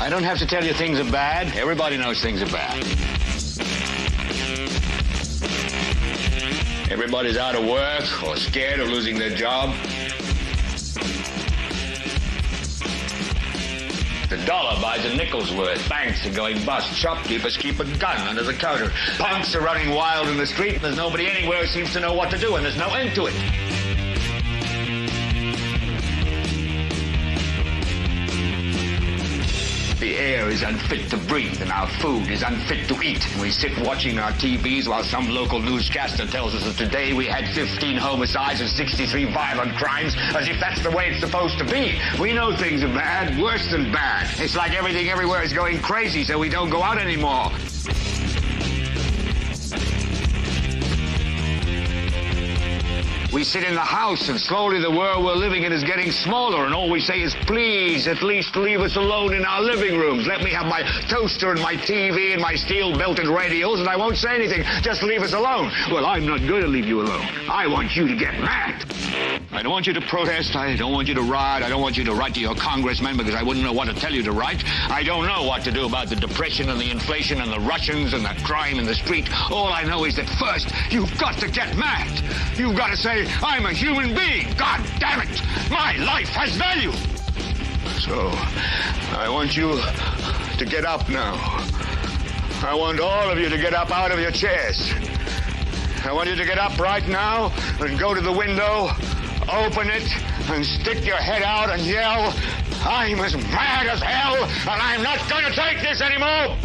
I don't have to tell you things are bad. Everybody knows things are bad. Everybody's out of work or scared of losing their job. The dollar buys a nickel's worth. Banks are going bust. Shopkeepers keep a gun under the counter. Punks are running wild in the street, and there's nobody anywhere who seems to know what to do, and there's no end to it. The air is unfit to breathe, and our food is unfit to eat. We sit watching our TVs while some local newscaster tells us that today we had 15 homicides and 63 violent crimes, as if that's the way it's supposed to be. We know things are bad, worse than bad. It's like everything everywhere is going crazy, so we don't go out anymore. We sit in the house, and slowly the world we're living in is getting smaller, and all we say is, please, at least leave us alone in our living rooms. Let me have my toaster and my TV and my steel-belted radios, and I won't say anything. Just leave us alone. Well, I'm not going to leave you alone. I want you to get mad. I don't want you to protest. I don't want you to riot. I don't want you to write to your congressman, because I wouldn't know what to tell you to write. I don't know what to do about the depression and the inflation and the Russians and the crime in the street. All I know is that first, you've got to get mad. You've got to say, I'm a human being. God damn it. My life has value. So, I want you to get up now. I want all of you to get up out of your chairs. I want you to get up right now and go to the window, open it, and stick your head out and yell, I'm as mad as hell, and I'm not going to take this anymore.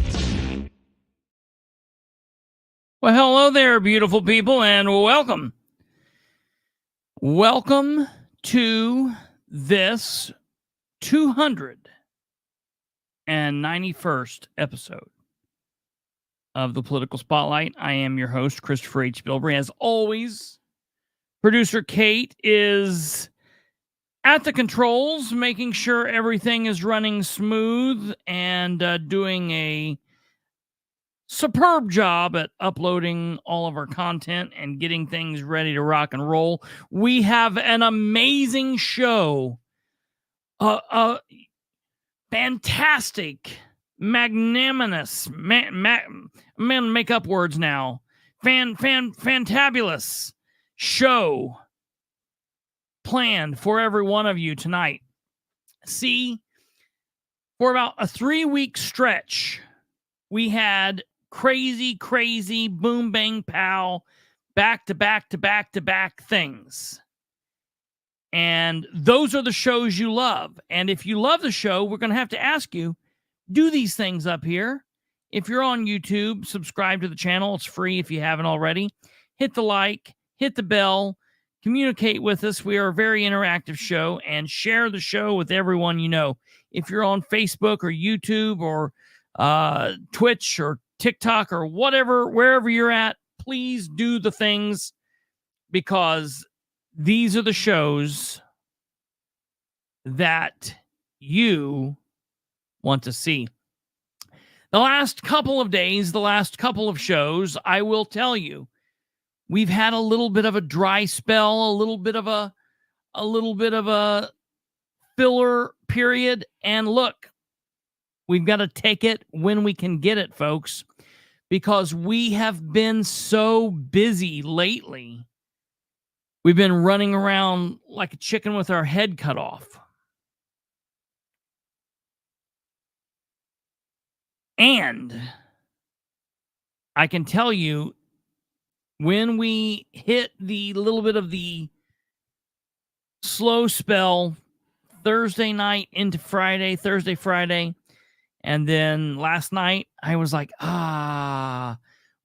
Well, hello there, beautiful people, and welcome. Welcome to this 291st episode of the Political Spotlight. I am your host, Kristopher H. Bilbrey. As always, producer Kate is at the controls, making sure everything is running smooth and doing a superb job at uploading all of our content and getting things ready to rock and roll. We have an amazing show, fantastic, magnanimous, I'm gonna make up words now, fantabulous show planned for every one of you tonight. See, for about a 3-week stretch, we had crazy, boom, bang, pow, back to back things. And those are the shows you love. And if you love the show, we're going to have to ask you, do these things up here. If you're on YouTube, subscribe to the channel. It's free if you haven't already. Hit the like, hit the bell, communicate with us. We are a very interactive show, and share the show with everyone you know. If you're on Facebook or YouTube or Twitch or TikTok or whatever, wherever you're at, please do the things, because these are the shows that you want to see. The last couple of days, the last couple of shows, I will tell you, we've had a little bit of a dry spell, a little bit of a filler period, and look, we've got to take it when we can get it, folks, because we have been so busy lately. We've been running around like a chicken with our head cut off. And I can tell you, when we hit the little bit of the slow spell Thursday night into Friday, Thursday, Friday, and then last night, I was like,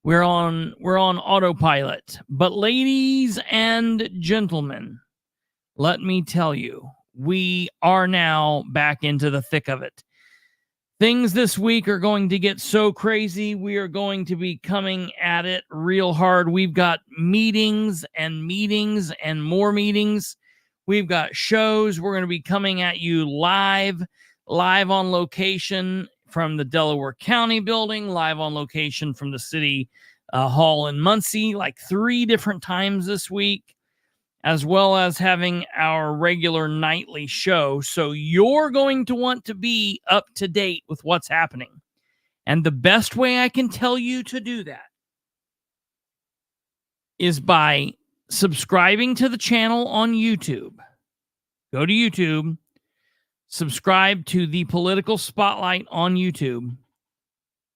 we're on autopilot. But ladies and gentlemen, let me tell you, we are now back into the thick of it. Things this week are going to get so crazy. We are going to be coming at it real hard. We've got meetings and more meetings. We've got shows. We're going to be coming at you live on location from the Delaware County building, live on location from the City Hall in Muncie, like 3 different times this week. as well as having our regular nightly show. So you're going to want to be up to date with what's happening. And the best way I can tell you to do that is by subscribing to the channel on YouTube. Go to YouTube, subscribe to the Political Spotlight on YouTube,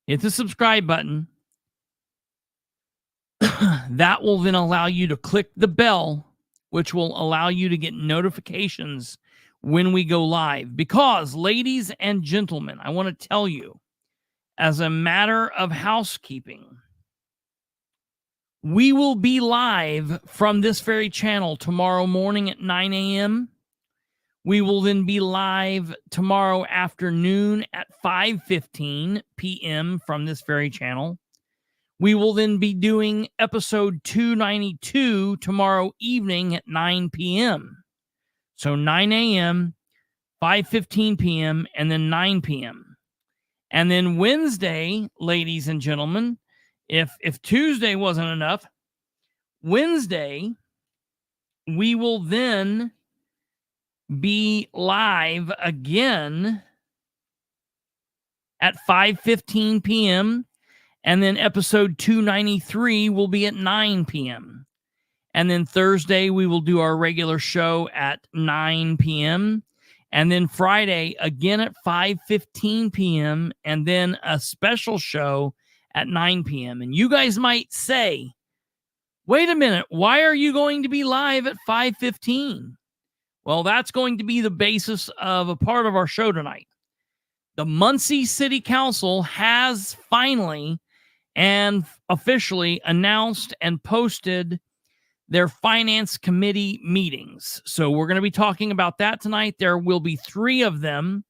hit the subscribe button. That will then allow you to click the bell, which will allow you to get notifications when we go live. Because, ladies and gentlemen, I want to tell you, as a matter of housekeeping, we will be live from this very channel tomorrow morning at 9 a.m. We will then be live tomorrow afternoon at 5:15 p.m. from this very channel. We will then be doing episode 292 tomorrow evening at 9 p.m. So 9 a.m., 5:15 p.m., and then 9 p.m. And then Wednesday, ladies and gentlemen, if Tuesday wasn't enough, Wednesday, we will then be live again at 5:15 p.m., and then episode 293 will be at 9 p.m. And then Thursday, we will do our regular show at 9 p.m. And then Friday, again at 5:15 p.m. And then a special show at 9 p.m. And you guys might say, wait a minute, why are you going to be live at 5:15? Well, that's going to be the basis of a part of our show tonight. The Muncie City Council has finally and officially announced and posted their finance committee meetings. So we're going to be talking about that tonight. There will be 3 of them.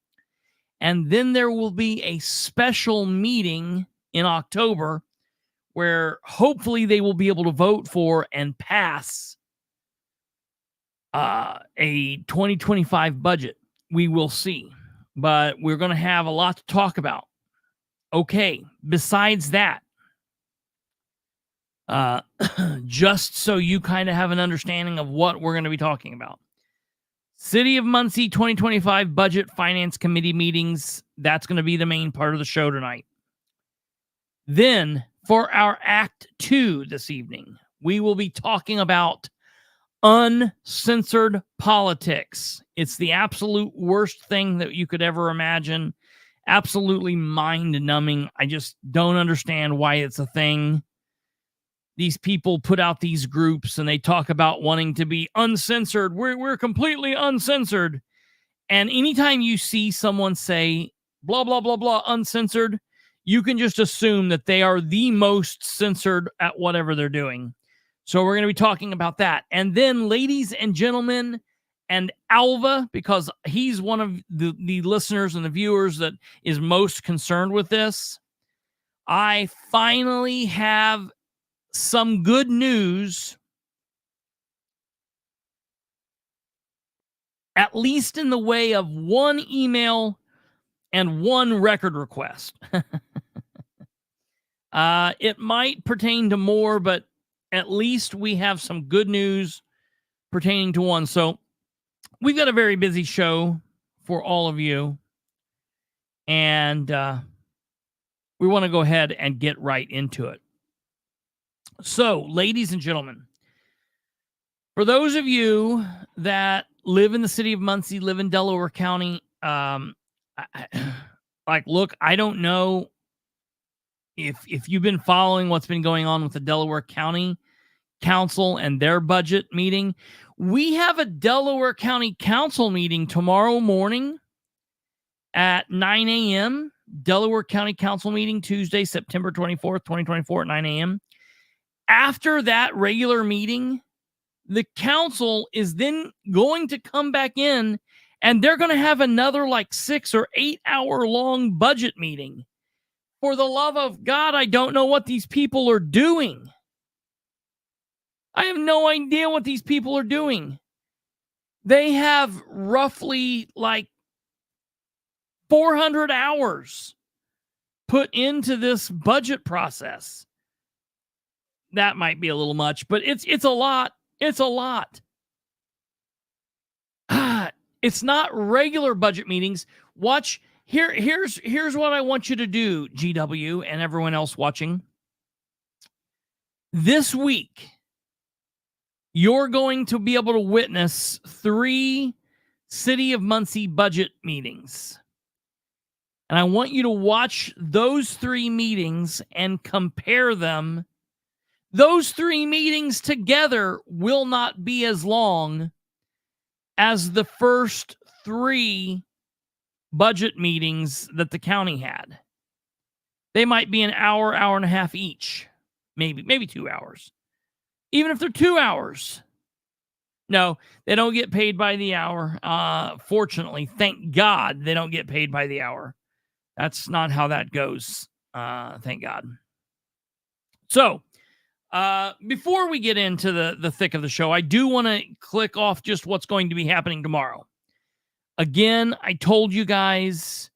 And then there will be a special meeting in October where hopefully they will be able to vote for and pass a 2025 budget. We will see. But we're going to have a lot to talk about. Okay, besides that, just so you kind of have an understanding of what we're going to be talking about. City of Muncie 2025 Budget Finance Committee meetings. That's going to be the main part of the show tonight. Then, for our Act 2 this evening, we will be talking about uncensored politics. It's the absolute worst thing that you could ever imagine. Absolutely mind-numbing. I just don't understand why it's a thing. These people put out these groups and they talk about wanting to be uncensored. We're completely uncensored. And anytime you see someone say blah, blah, blah, blah, uncensored, you can just assume that they are the most censored at whatever they're doing. So we're going to be talking about that. And then, ladies and gentlemen, and Alva, because he's one of the listeners and the viewers that is most concerned with this, I finally have some good news, at least in the way of 1 email and 1 record request. It might pertain to more, but at least we have some good news pertaining to 1. So we've got a very busy show for all of you. And we want to go ahead and get right into it. So, ladies and gentlemen, for those of you that live in the city of Muncie, live in Delaware County, look, I don't know if you've been following what's been going on with the Delaware County Council and their budget meeting. We have a Delaware County Council meeting tomorrow morning at 9 a.m. Delaware County Council meeting, Tuesday, September 24th, 2024 at 9 a.m. After that regular meeting, the council is then going to come back in and they're going to have another 6 or 8 hour long budget meeting. For the love of God, I don't know what these people are doing. I have no idea what these people are doing. They have roughly 400 hours put into this budget process. That might be a little much, but it's a lot. It's a lot. It's not regular budget meetings. Watch here's what I want you to do, GW and everyone else watching. This week, you're going to be able to witness 3 City of Muncie budget meetings. And I want you to watch those 3 meetings and compare them. Those 3 meetings together will not be as long as the first 3 budget meetings that the county had. They might be an hour, hour and a half each. Maybe 2 hours. Even if they're 2 hours. No, they don't get paid by the hour. Fortunately, thank God they don't get paid by the hour. That's not how that goes. Thank God. So, before we get into the thick of the show, I do want to click off just what's going to be happening tomorrow. Again, I told you guys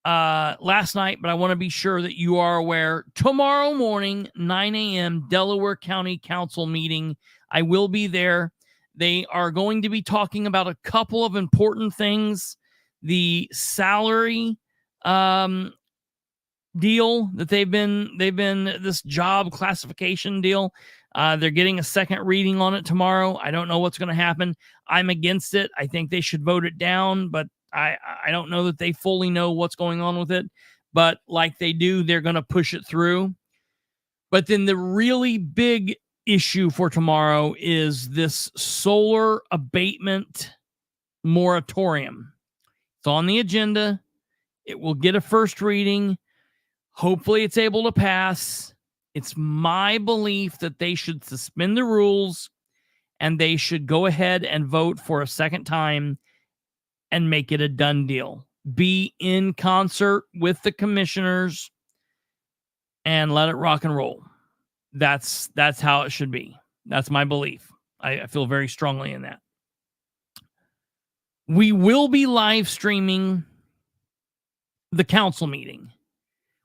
last night, but I want to be sure that you are aware. Tomorrow morning, 9 a.m., Delaware County Council meeting. I will be there. They are going to be talking about a couple of important things. The salary deal that they've been this job classification deal. They're getting a second reading on it tomorrow. I don't know what's going to happen. I'm against it. I think they should vote it down, but I don't know that they fully know what's going on with it. But like they do, they're going to push it through. But then the really big issue for tomorrow is this solar abatement moratorium. It's on the agenda. It will get a first reading. Hopefully it's able to pass. It's my belief that they should suspend the rules and they should go ahead and vote for a second time and make it a done deal. Be in concert with the commissioners and let it rock and roll. That's how it should be. That's my belief. I feel very strongly in that. We will be live streaming the council meeting.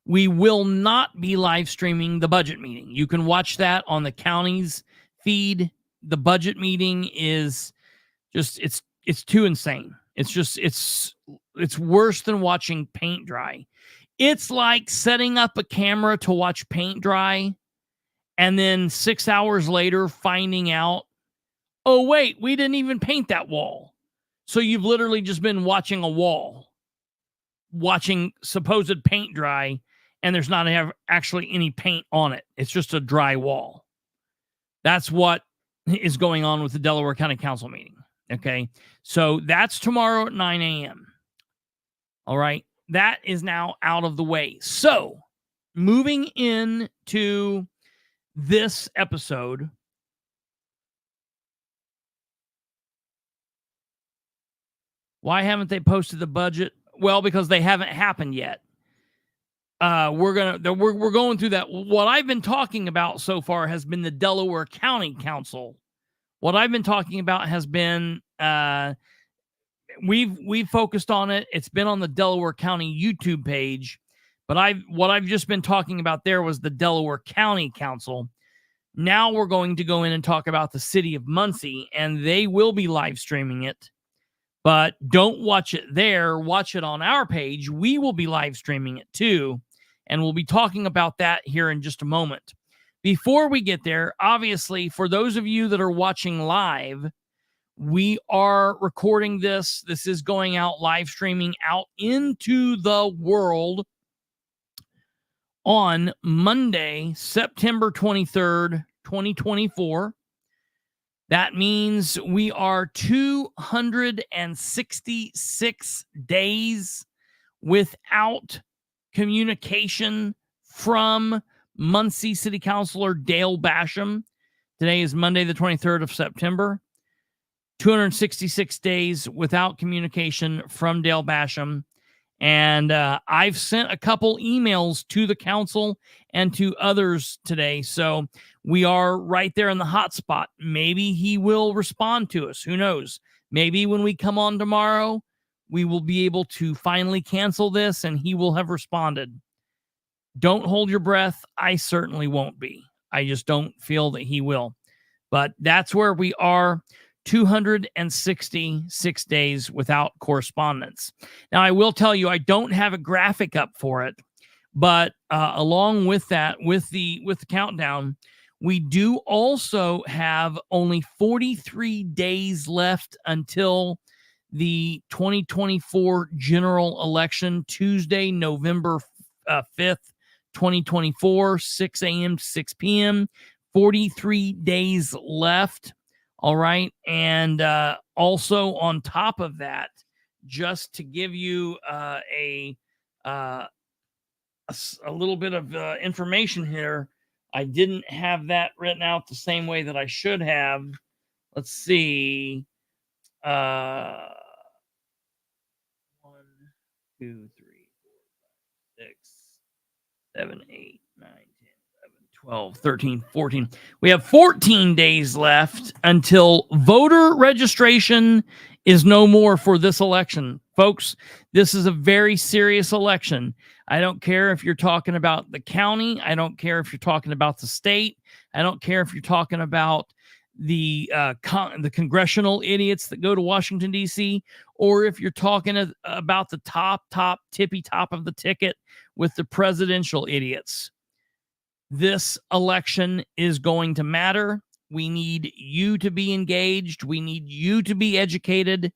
We will not be live streaming the budget meeting. You can watch that on the county's feed. The budget meeting is just, it's too insane. It's just, it's worse than watching paint dry. It's like setting up a camera to watch paint dry and then 6 hours later finding out, oh, wait, we didn't even paint that wall. So you've literally just been watching a wall, watching supposed paint dry, and there's not actually any paint on it. It's just a dry wall. That's what is going on with the Delaware County Council meeting. Okay. So that's tomorrow at 9 a.m. All right. That is now out of the way. So moving into this episode, why haven't they posted the budget? Well, because they haven't happened yet. We're going through that. What I've been talking about so far has been the Delaware County Council. What I've been talking about has been we've focused on it. It's been on the Delaware County YouTube page, but what I've just been talking about there was the Delaware County Council. Now we're going to go in and talk about the City of Muncie, and they will be live streaming it. But don't watch it there. Watch it on our page. We will be live streaming it too, and we'll be talking about that here in just a moment. Before we get there, obviously, for those of you that are watching live, we are recording this. This is going out live streaming out into the world on Monday, September 23rd, 2024. That means we are 266 days without communication from Muncie City Councilor Dale Basham. Today is Monday, the 23rd of September. 266 days without communication from Dale Basham. And I've sent a couple emails to the council and to others today. So we are right there in the hot spot. Maybe he will respond to us. Who knows? Maybe when we come on tomorrow, we will be able to finally cancel this and he will have responded. Don't hold your breath. I certainly won't be. I just don't feel that he will. But that's where we are. 266 days without correspondence. Now, I will tell you, I don't have a graphic up for it, but along with that, with the countdown, we do also have only 43 days left until the 2024 general election, Tuesday, November 5th, 2024, 6 a.m. to 6 p.m. 43 days left. All right. And also on top of that, just to give you a little bit of information here, I didn't have that written out the same way that I should have. Let's see. 1, 2, 3, 4, 5, 6, 7, 8, 9, 10, 11, 12, 13, 14. We have 14 days left until voter registration is no more for this election. Folks, this is a very serious election. I don't care if you're talking about the county. I don't care if you're talking about the state. I don't care if you're talking about the congressional idiots that go to Washington, D.C., or if you're talking about the tippy top of the ticket with the presidential idiots. This election is going to matter. We need you to be engaged. We need you to be educated.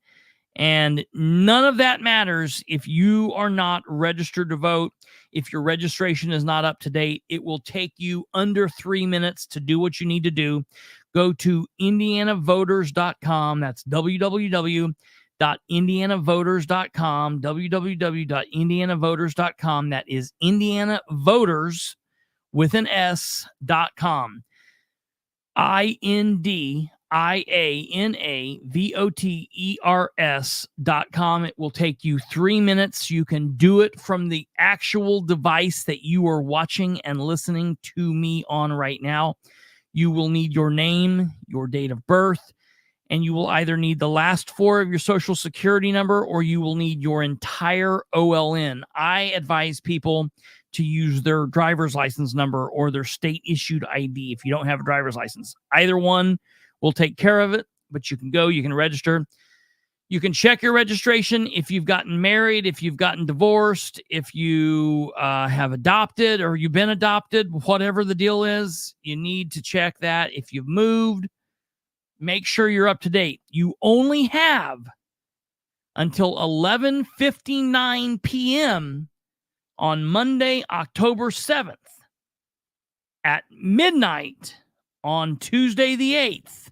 And none of that matters if you are not registered to vote. If your registration is not up to date, it will take you under 3 minutes to do what you need to do. Go to indianavoters.com. That's www.indianavoters.com. www.indianavoters.com. That is Indiana Voters with an S.com. INDIANAVOTERS.com. It will take you 3 minutes. You can do it from the actual device that you are watching and listening to me on right now. You will need your name, your date of birth, and you will either need the last 4 of your social security number or you will need your entire OLN. I advise people to use their driver's license number or their state issued ID if you don't have a driver's license. Either one will take care of it, but you can go, you can register. You can check your registration if you've gotten married, if you've gotten divorced, if you have adopted or you've been adopted, whatever the deal is, you need to check that. If you've moved, make sure you're up to date. You only have until 11:59 p.m. on Monday, October 7th at midnight on Tuesday the 8th.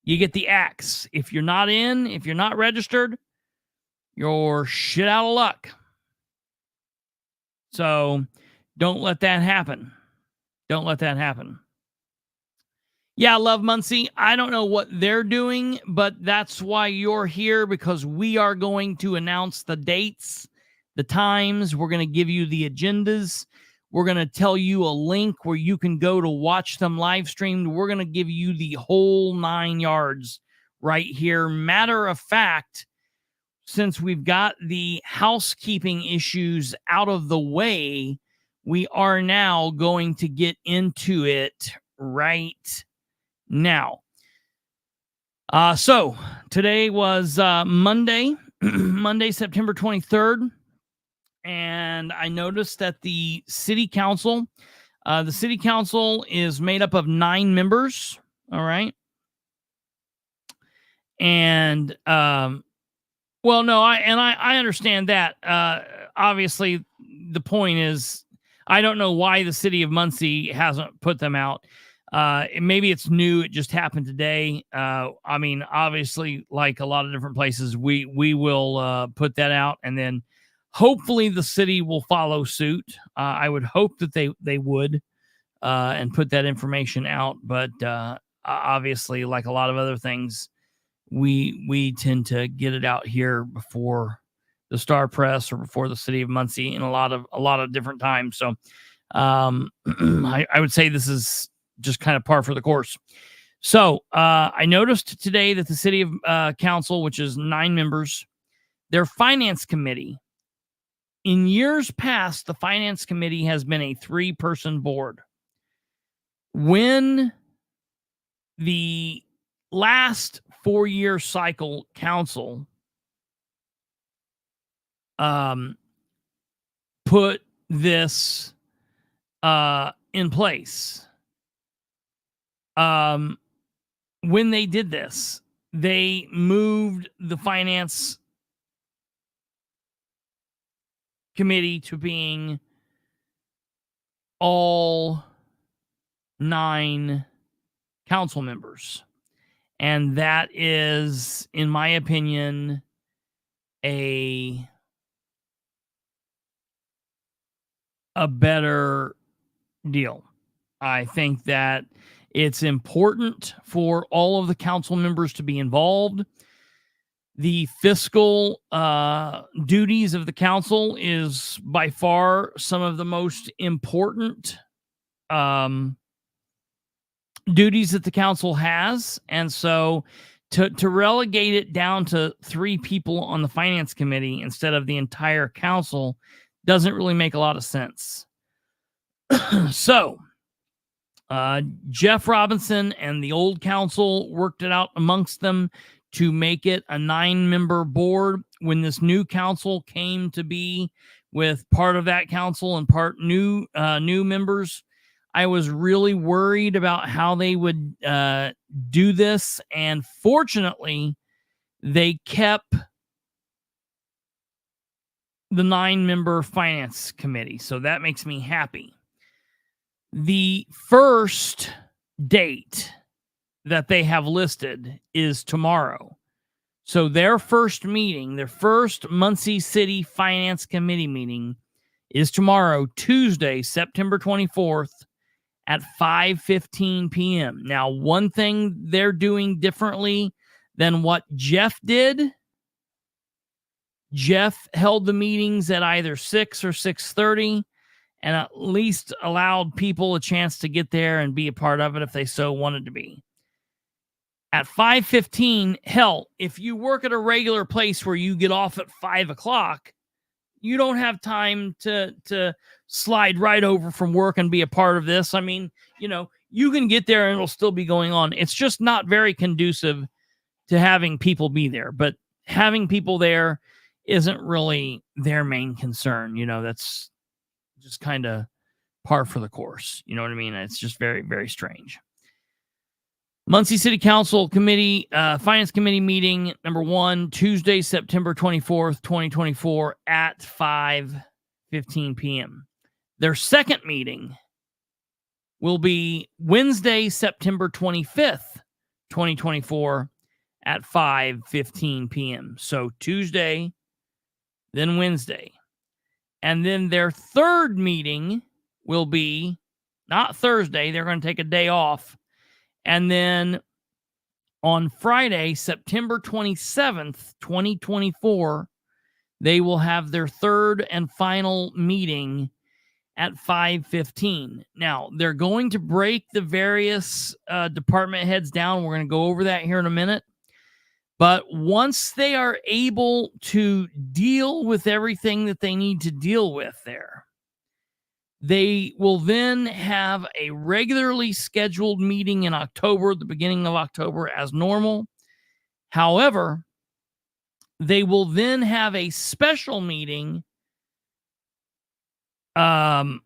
You get the axe. If you're not in, if you're not registered, you're shit out of luck. So don't let that happen. Don't let that happen. Yeah, Love Muncie. I don't know what they're doing, but that's why you're here, because we are going to announce the dates, the times. We're going to give you the agendas. We're going to tell you a link where you can go to watch them live streamed. We're going to give you the whole 9 yards right here. Matter of fact, since we've got the housekeeping issues out of the way, we are now going to get into it right now. So today was Monday, Monday, September 23rd. And I noticed that the city council is made up of 9 members. All right. And, well, no, I understand that. Obviously the point is, I don't know why the city of Muncie hasn't put them out. Maybe it's new. It just happened today. I mean, obviously, like a lot of different places, we will put that out, and then hopefully the city will follow suit. I would hope that they would and put that information out. But obviously, like a lot of other things, we tend to get it out here before the Star Press or before the city of Muncie in a lot of different times. So I would say this is just kind of par for the course. So I noticed today that the city of council, which is 9 members, their finance committee, in years past, the finance committee has been a 3-person board. When the last 4-year cycle council put this in place. When they did this, they moved the finance committee to being all 9 council members. And that is, in my opinion, a better deal. I think that it's important for all of the council members to be involved. The fiscal duties of the council is by far some of the most important duties that the council has. And so to relegate it down to 3 people on the finance committee instead of the entire council doesn't really make a lot of sense. So Jeff Robinson and the old council worked it out amongst them to make it a 9-member board. When this new council came to be, with part of that council and part new members, I was really worried about how they would do this. And fortunately, they kept the 9-member finance committee. So that makes me happy. The first date that they have listed is tomorrow. So their first meeting, their first Muncie City Finance Committee meeting, is tomorrow, Tuesday, September 24th at 5:15 p.m. Now, one thing they're doing differently than what Jeff did, Jeff held the meetings at either 6 or 6:30 and at least allowed people a chance to get there and be a part of it if they so wanted to be. At 5:15, hell, if you work at a regular place where you get off at 5 o'clock, you don't have time to slide right over from work and be a part of this. I mean, you can get there and it'll still be going on. It's just not very conducive to having people be there. But having people there isn't really their main concern. That's just kind of par for the course. You know what I mean? It's just very, very strange. Muncie City Council Committee, Finance Committee meeting number 1, Tuesday, September 24th, 2024 at 5:15 p.m. Their second meeting will be Wednesday, September 25th, 2024 at 5:15 p.m. So Tuesday, then Wednesday. And then their third meeting will be not Thursday. They're going to take a day off. And then on Friday, September 27th, 2024, they will have their third and final meeting at 5:15. Now, they're going to break the various department heads down. We're going to go over that here in a minute. But once they are able to deal with everything that they need to deal with there, they will then have a regularly scheduled meeting in October, the beginning of October, as normal. However, they will then have a special meeting I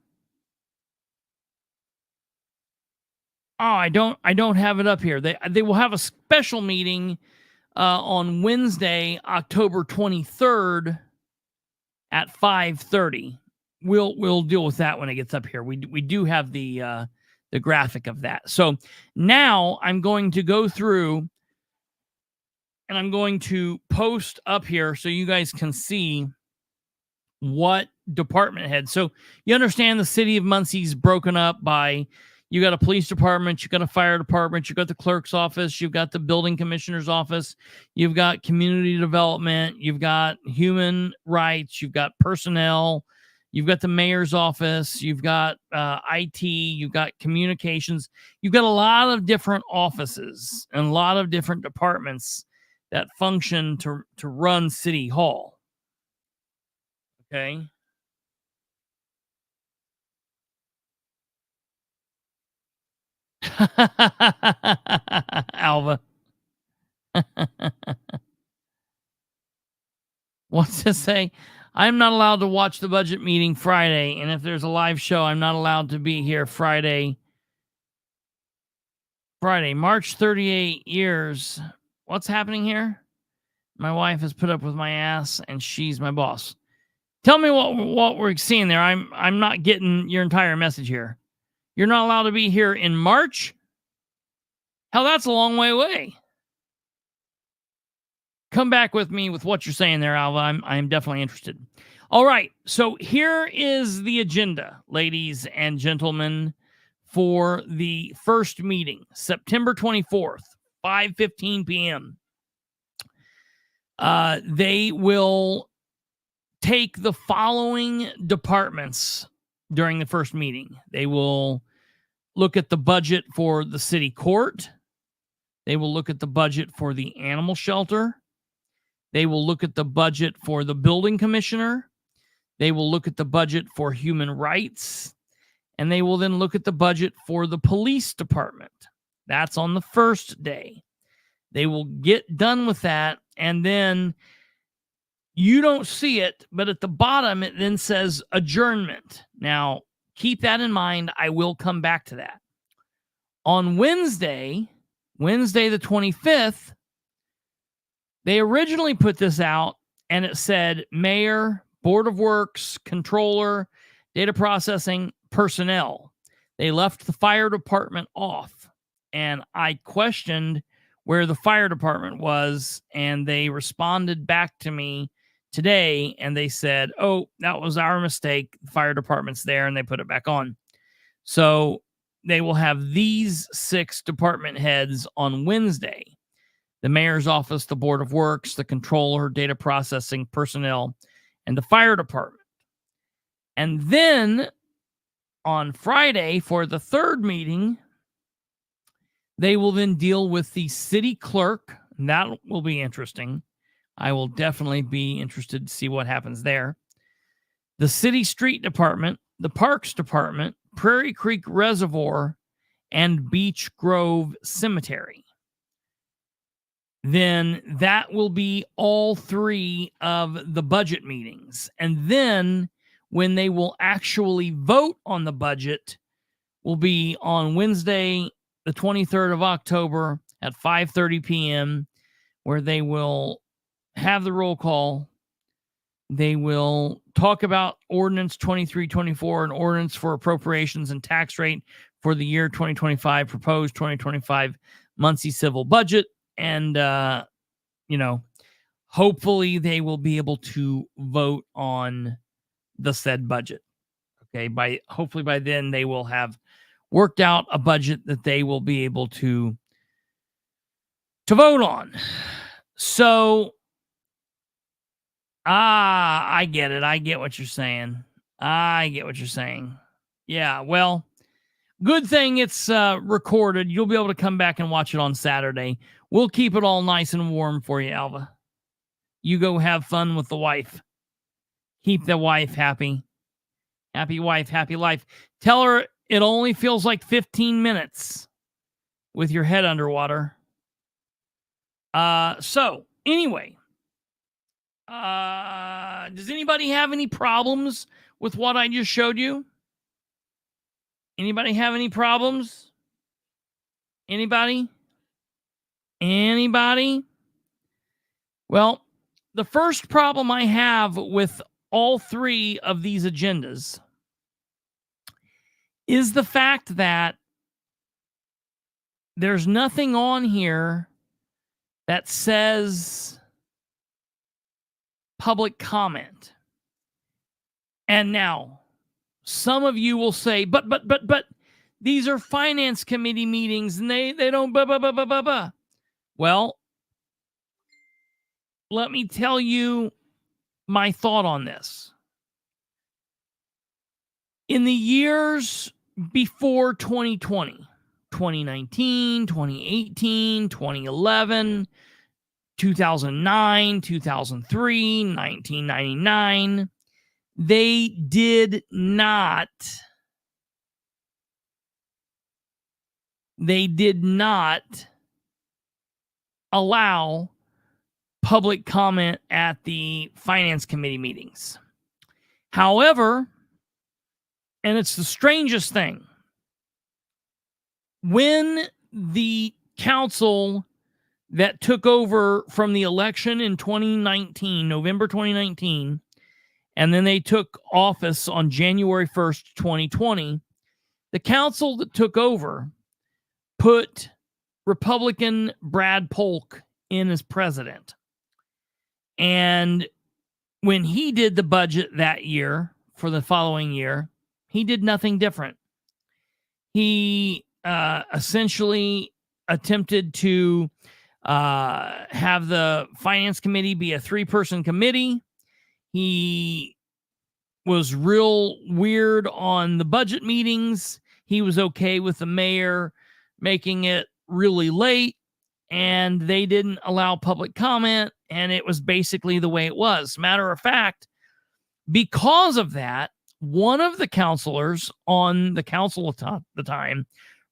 don't have it up here. They will have a special meeting on Wednesday, October 23rd at 5:30. We'll deal with that when it gets up here. We do have the graphic of that. So now I'm going to go through and I'm going to post up here so you guys can see what department head. So you understand the city of Muncie's broken up by, you got a police department, you got a fire department, you got the clerk's office, you've got the building commissioner's office, you've got community development, you've got human rights, you've got personnel, you've got the mayor's office, you've got IT, you've got communications. You've got a lot of different offices and a lot of different departments that function to run City Hall. Okay. Alva. What's it say? I'm not allowed to watch the budget meeting Friday, and if there's a live show, I'm not allowed to be here Friday. March 38 years. What's happening here? My wife has put up with my ass, and she's my boss. Tell me what we're seeing there. I'm not getting your entire message here. You're not allowed to be here in March? Hell, that's a long way away. Come back with me with what you're saying there, Alva. I'm definitely interested. All right, so here is the agenda, ladies and gentlemen, for the first meeting, September 24th, 5:15 p.m. They will take the following departments during the first meeting. They will look at the budget for the city court. They will look at the budget for the animal shelter. They will look at the budget for the building commissioner. They will look at the budget for human rights. And they will then look at the budget for the police department. That's on the first day. They will get done with that. And then you don't see it, but at the bottom, it then says adjournment. Now, keep that in mind. I will come back to that. On Wednesday the 25th, they originally put this out and it said mayor, board of works, controller, data processing, personnel. They left the fire department off. And I questioned where the fire department was, and they responded back to me today and they said, oh, that was our mistake. The fire department's there, and they put it back on. So they will have these 6 department heads on Wednesday. The mayor's office, the board of works, the controller, data processing, personnel, and the fire department. And then on Friday for the third meeting, they will then deal with the city clerk. And that will be interesting. I will definitely be interested to see what happens there. The city street department, the parks department, Prairie Creek Reservoir, and Beech Grove Cemetery. Then that will be all 3 of the budget meetings. And then when they will actually vote on the budget will be on Wednesday, the 23rd of October at 5:30 p.m., where they will have the roll call. They will talk about Ordinance 2324, an ordinance for appropriations and tax rate for the year 2025, proposed 2025 Muncie civil budget. And, hopefully they will be able to vote on the said budget. Okay. Hopefully by then they will have worked out a budget that they will be able to vote on. So, I get it. I get what you're saying. Yeah. Well, good thing it's recorded. You'll be able to come back and watch it on Saturday. We'll keep it all nice and warm for you, Alva. You go have fun with the wife. Keep the wife happy. Happy wife, happy life. Tell her it only feels like 15 minutes with your head underwater. So, anyway. Does anybody have any problems with what I just showed you? Anybody have any problems? Anybody? Well, the first problem I have with all 3 of these agendas is the fact that there's nothing on here that says public comment. And now, some of you will say, but these are finance committee meetings and they don't blah, blah, blah, blah, blah, blah. Well, let me tell you my thought on this. In the years before 2020, 2019, 2018, 2011, 2009, 2003, 1999, they did not allow public comment at the Finance Committee meetings. However, and it's the strangest thing, when the council that took over from the election in 2019, November 2019, and then they took office on January 1st, 2020, the council that took over put Republican Brad Polk in as president. And when he did the budget that year for the following year, he did nothing different. He essentially attempted to have the Finance Committee be a 3-person committee. He was real weird on the budget meetings. He was okay with the mayor making it really late, and they didn't allow public comment, and it was basically the way it was. Matter of fact, because of that, one of the counselors on the council at the time,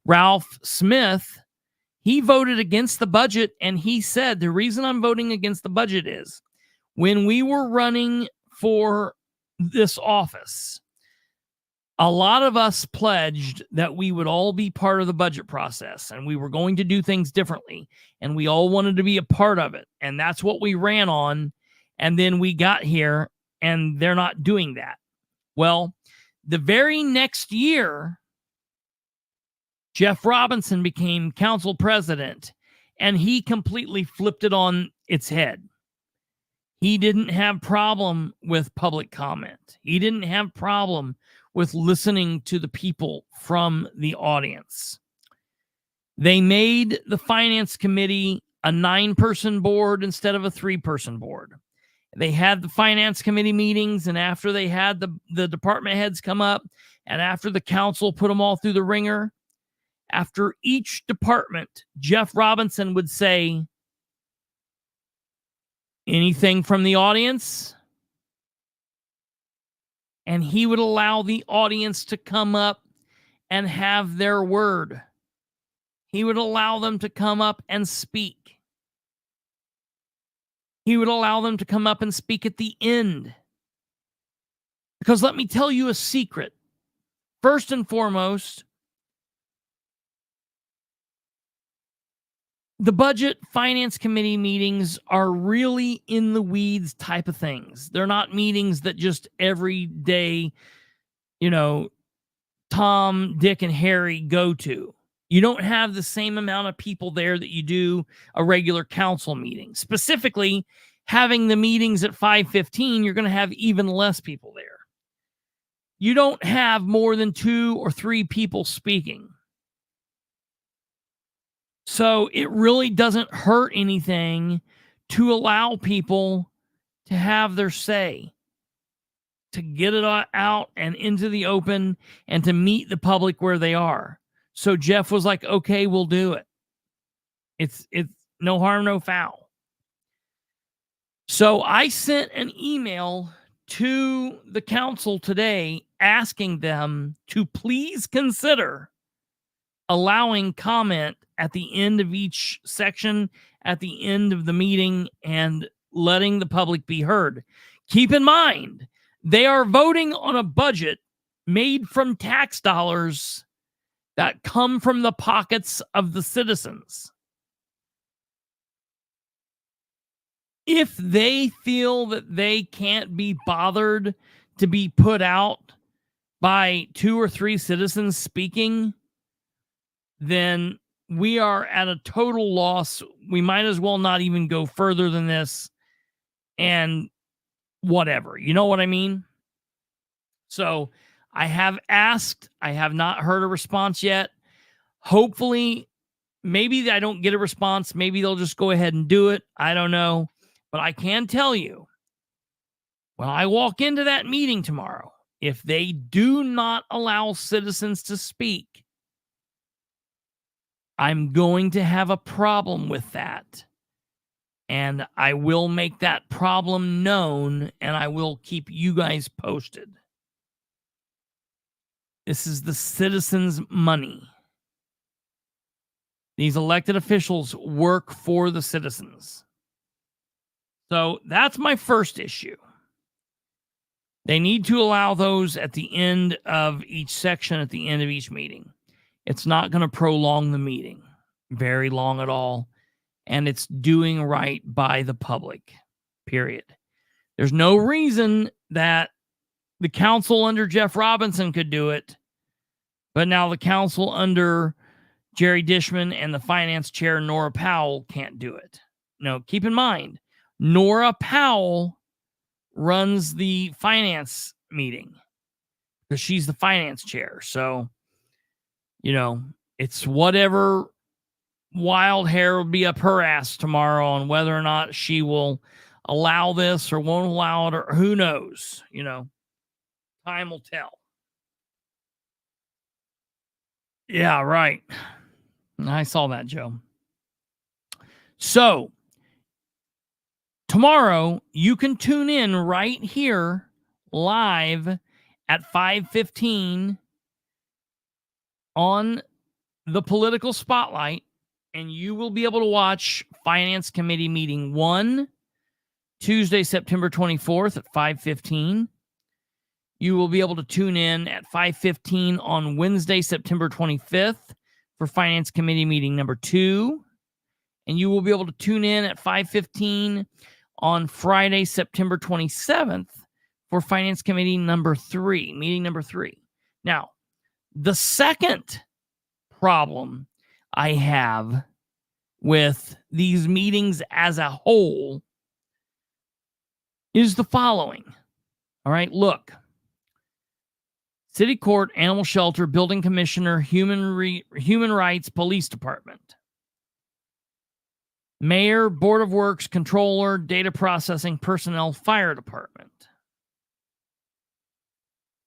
Ralph Smith, he voted against the budget, and he said, the reason I'm voting against the budget is when we were running for this office, a lot of us pledged that we would all be part of the budget process and we were going to do things differently, and we all wanted to be a part of it. And that's what we ran on. And then we got here and they're not doing that. Well, the very next year, Jeff Robinson became council president, and he completely flipped it on its head. He didn't have problem with public comment. He didn't have problem with listening to the people from the audience. They made the Finance Committee a 9-person board instead of a 3-person board. They had the Finance Committee meetings, and after they had the department heads come up, and after the council put them all through the ringer, after each department, Jeff Robinson would say, anything from the audience? And he would allow the audience to come up and have their word. He would allow them to come up and speak. He would allow them to come up and speak at the end. Because let me tell you a secret. First and foremost, the budget Finance Committee meetings are really in the weeds type of things. They're not meetings that just every day, Tom, Dick, and Harry go to. You don't have the same amount of people there that you do a regular council meeting. Specifically, having the meetings at 5:15, you're going to have even less people there. You don't have more than 2 or 3 people speaking. So it really doesn't hurt anything to allow people to have their say, to get it out and into the open, and to meet the public where they are. So Jeff was like, okay, we'll do it. It's no harm, no foul. So I sent an email to the council today asking them to please consider allowing comment at the end of each section, at the end of the meeting, and letting the public be heard. Keep in mind, they are voting on a budget made from tax dollars that come from the pockets of the citizens. If they feel that they can't be bothered to be put out by 2 or 3 citizens speaking, then we are at a total loss. We might as well not even go further than this, and whatever. You know what I mean? So I have asked. I have not heard a response yet. Hopefully, maybe I don't get a response. Maybe they'll just go ahead and do it. I don't know. But I can tell you, when I walk into that meeting tomorrow, if they do not allow citizens to speak, I'm going to have a problem with that. And I will make that problem known, and I will keep you guys posted. This is the citizens' money. These elected officials work for the citizens. So that's my first issue. They need to allow those at the end of each section, at the end of each meeting. It's not going to prolong the meeting very long at all. And it's doing right by the public, period. There's no reason that the council under Jeff Robinson could do it, but now the council under Jerry Dishman and the finance chair, Nora Powell, can't do it. No, keep in mind, Nora Powell runs the finance meeting because she's the finance chair. So, it's whatever wild hair will be up her ass tomorrow on whether or not she will allow this or won't allow it, or who knows, time will tell. Yeah, right. I saw that, Joe. So tomorrow you can tune in right here live at 5:15 on the Political Spotlight, and you will be able to watch Finance Committee Meeting 1, Tuesday, September 24th at 5:15. You will be able to tune in at 5:15 on Wednesday, September 25th for Finance Committee Meeting number 2. And you will be able to tune in at 5:15 on Friday, September 27th for Finance Committee number 3, meeting number 3. Now, the second problem I have with these meetings as a whole is the following. All right, look. City Court, Animal Shelter, Building Commissioner, Human Rights, Police Department. Mayor, Board of Works, Controller, Data Processing, Personnel, Fire Department.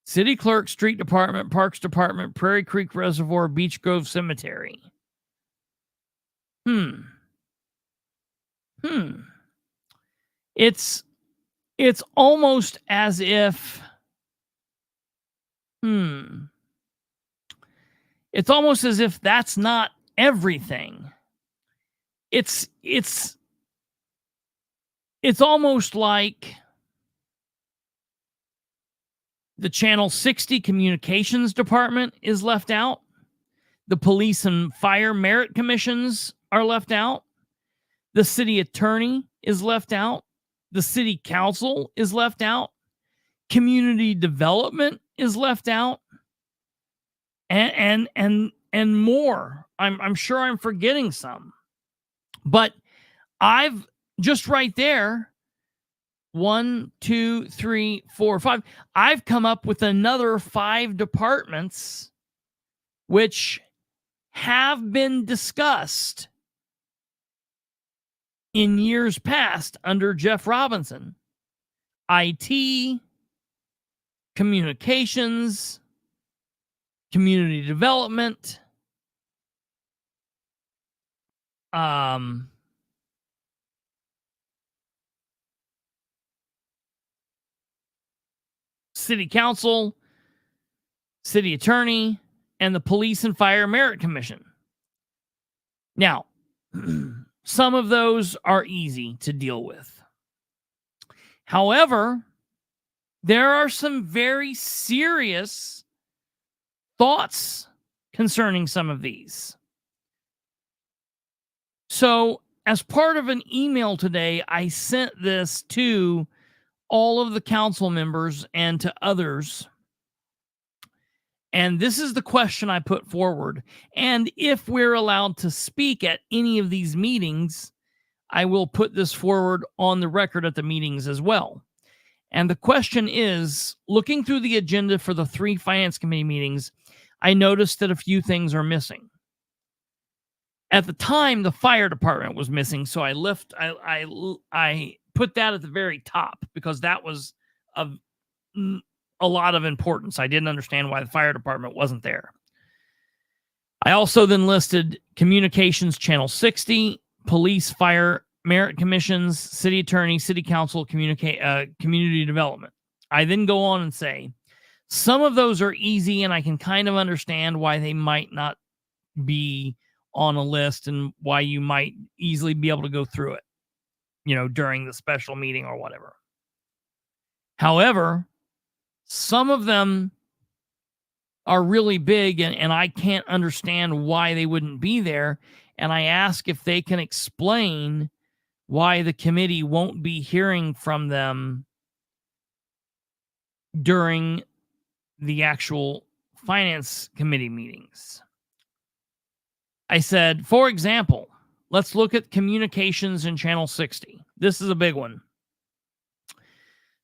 City Clerk, Street Department, Parks Department, Prairie Creek Reservoir, Beech Grove Cemetery. It's almost as if it's almost as if that's not everything. It's almost like the Channel 60 Communications Department is left out. The Police and Fire Merit Commissions are left out. The City Attorney is left out. The City Council is left out. Community Development is left out. And more. I'm sure I'm forgetting some. But I've just right there, 1, 2, 3, 4, 5. I've come up with another 5 departments which have been discussed in years past under Jeff Robinson. IT, communications, community development, City Council, City Attorney, and the Police and Fire Merit Commission. Now, some of those are easy to deal with. However, there are some very serious thoughts concerning some of these. So, as part of an email today, I sent this to all of the council members and to others. And this is the question I put forward. And if we're allowed to speak at any of these meetings, I will put this forward on the record at the meetings as well. And the question is, looking through the agenda for the 3 Finance Committee meetings, I noticed that a few things are missing. At the time, the fire department was missing, so I put that at the very top because that was of a lot of importance. I didn't understand why the fire department wasn't there. I also then listed communications, Channel 60, police, fire, merit commissions, city attorney, city council, community development. I then go on and say, some of those are easy and I can kind of understand why they might not be on a list and why you might easily be able to go through it, during the special meeting or whatever. However, some of them are really big, and I can't understand why they wouldn't be there. And I ask if they can explain why the committee won't be hearing from them during the actual finance committee meetings. I said, for example, let's look at communications in Channel 60. This is a big one.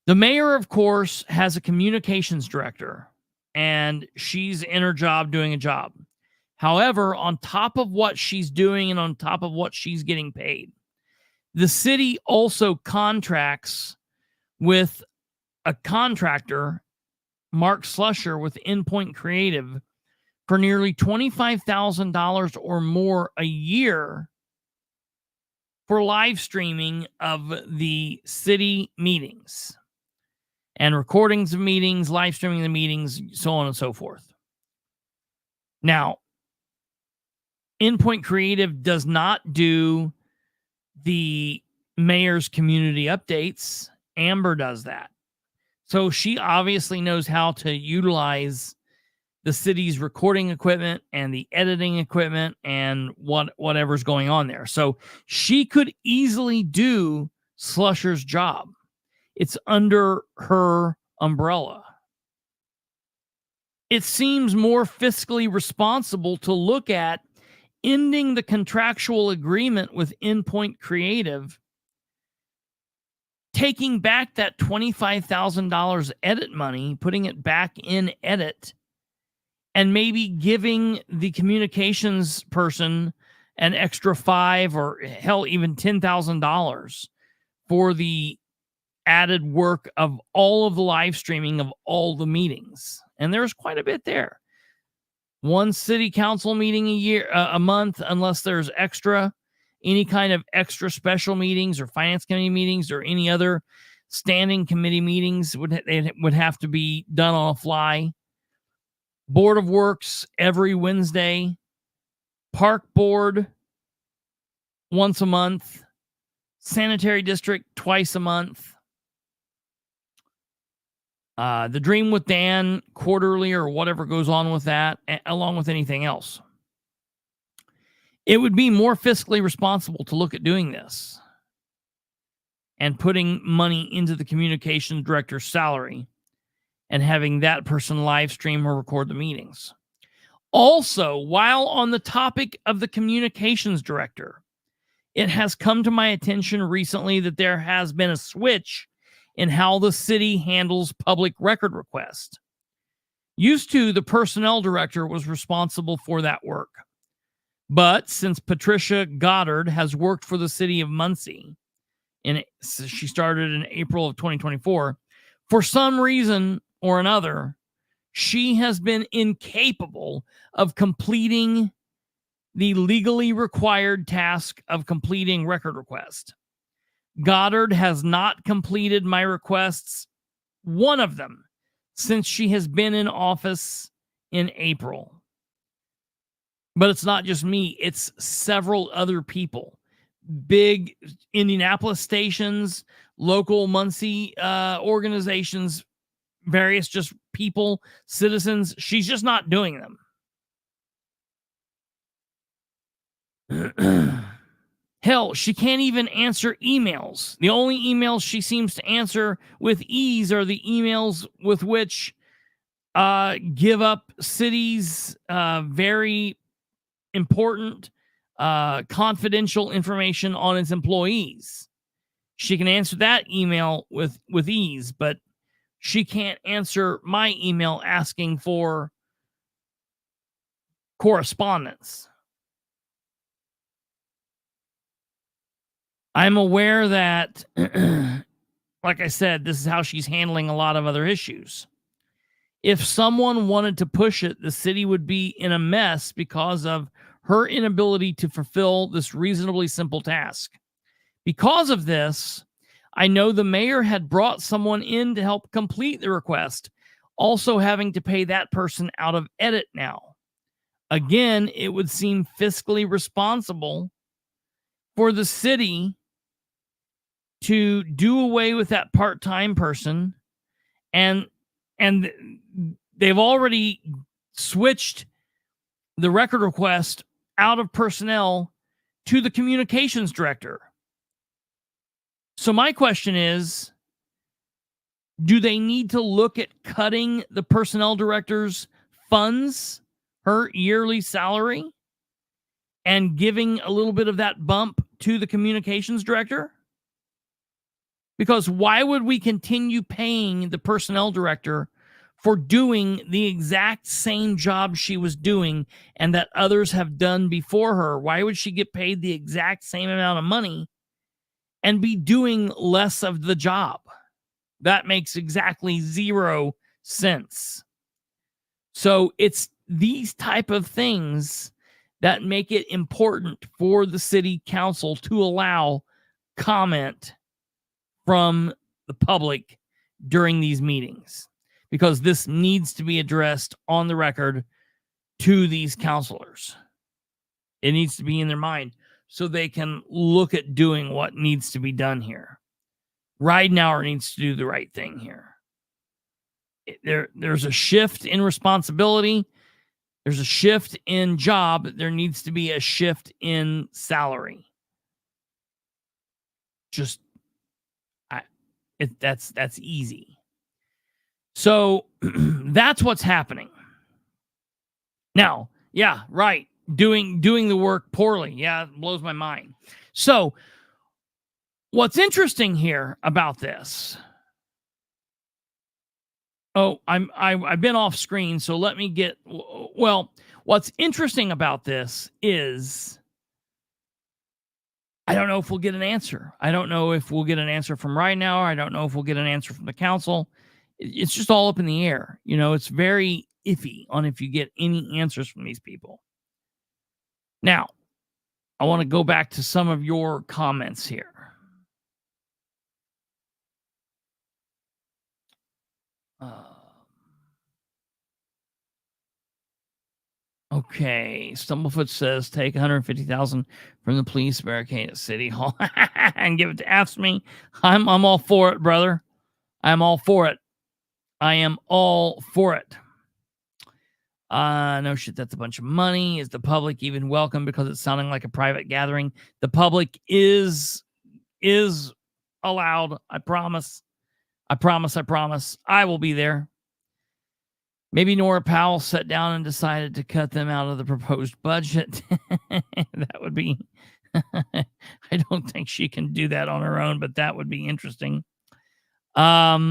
The mayor, of course, has a communications director, and she's in her job doing a job. However, on top of what she's doing and on top of what she's getting paid, the city also contracts with a contractor, Mark Slusher, with Endpoint Creative, for nearly $25,000 or more a year for live streaming of the city meetings and recordings of meetings, live streaming the meetings, so on and so forth. Now, Endpoint Creative does not do the mayor's community updates. Amber does that. So she obviously knows how to utilize the city's recording equipment and the editing equipment and whatever's going on there. So she could easily do Slusher's job. It's under her umbrella. It seems more fiscally responsible to look at ending the contractual agreement with Endpoint Creative, taking back that $25,000 edit money, putting it back in edit, and maybe giving the communications person an extra $5,000 or hell, even $10,000 for the added work of all of the live streaming of all the meetings. And there's quite a bit there. One city council meeting a month, unless there's any kind of extra special meetings or finance committee meetings or any other standing committee meetings would have to be done on a fly. Board of Works every Wednesday. Park Board once a month. Sanitary District twice a month. The Dream with Dan quarterly or whatever goes on with that, along with anything else. It would be more fiscally responsible to look at doing this and putting money into the communications director's salary and having that person live stream or record the meetings. Also, while on the topic of the communications director, it has come to my attention recently that there has been a switch in how the city handles public record requests. Used to, the personnel director was responsible for that work. But since Patricia Goddard has worked for the City of Muncie, and she started in April of 2024, for some reason or another, she has been incapable of completing the legally required task of completing record request. Goddard has not completed my requests, one of them, since she has been in office in April. But it's not just me, it's several other people. Big Indianapolis stations, local Muncie organizations, various just people, citizens. She's just not doing them. Hell, she can't even answer emails. The only emails she seems to answer with ease are the emails with which give up cities very important confidential information on its employees. She can answer that email with ease, but she can't answer my email asking for correspondence. I'm aware that, like I said, this is how she's handling a lot of other issues. If someone wanted to push it, the city would be in a mess because of her inability to fulfill this reasonably simple task. Because of this, I know the mayor had brought someone in to help complete the request, also having to pay that person out of edit now. again, it would seem fiscally responsible for the city to do away with that part-time person, and they've already switched the record request out of personnel to the communications director. So my question is, do they need to look at cutting the personnel director's funds, her yearly salary, and giving a little bit of that bump to the communications director? Because why would we continue paying the personnel director for doing the exact same job she was doing and that others have done before her? Why would she get paid the exact same amount of money and be doing less of the job? That makes exactly 0 sense. So it's these type of things that make it important for the city council to allow comment from the public during these meetings, because this needs to be addressed on the record to these counselors. It needs to be in their mind so they can look at doing what needs to be done here. Ridenour needs to do the right thing here. There's a shift in responsibility. There's a shift in job. There needs to be a shift in salary. That's easy. So that's what's happening. Now, yeah, right. Doing the work poorly. Yeah, it blows my mind. So what's interesting here about this? Oh, I've been off screen, so let me get. Well, what's interesting about this is I don't know if we'll get an answer. I don't know if we'll get an answer from Ridenour. I don't know if we'll get an answer from the council. It's just all up in the air. You know, it's very iffy on if you get any answers from these people. Now, I want to go back to some of your comments here. Okay, Stumblefoot says take $150,000 from the police barricade at City Hall and give it to Ask Me. I'm all for it, brother. I'm all for it. I am all for it. No shit, that's a bunch of money. Is the public even welcome because it's sounding like a private gathering? The public is allowed. I promise. I promise. I will be there. Maybe Nora Powell sat down and decided to cut them out of the proposed budget. That would be... I don't think she can do that on her own, but that would be interesting. Yeah.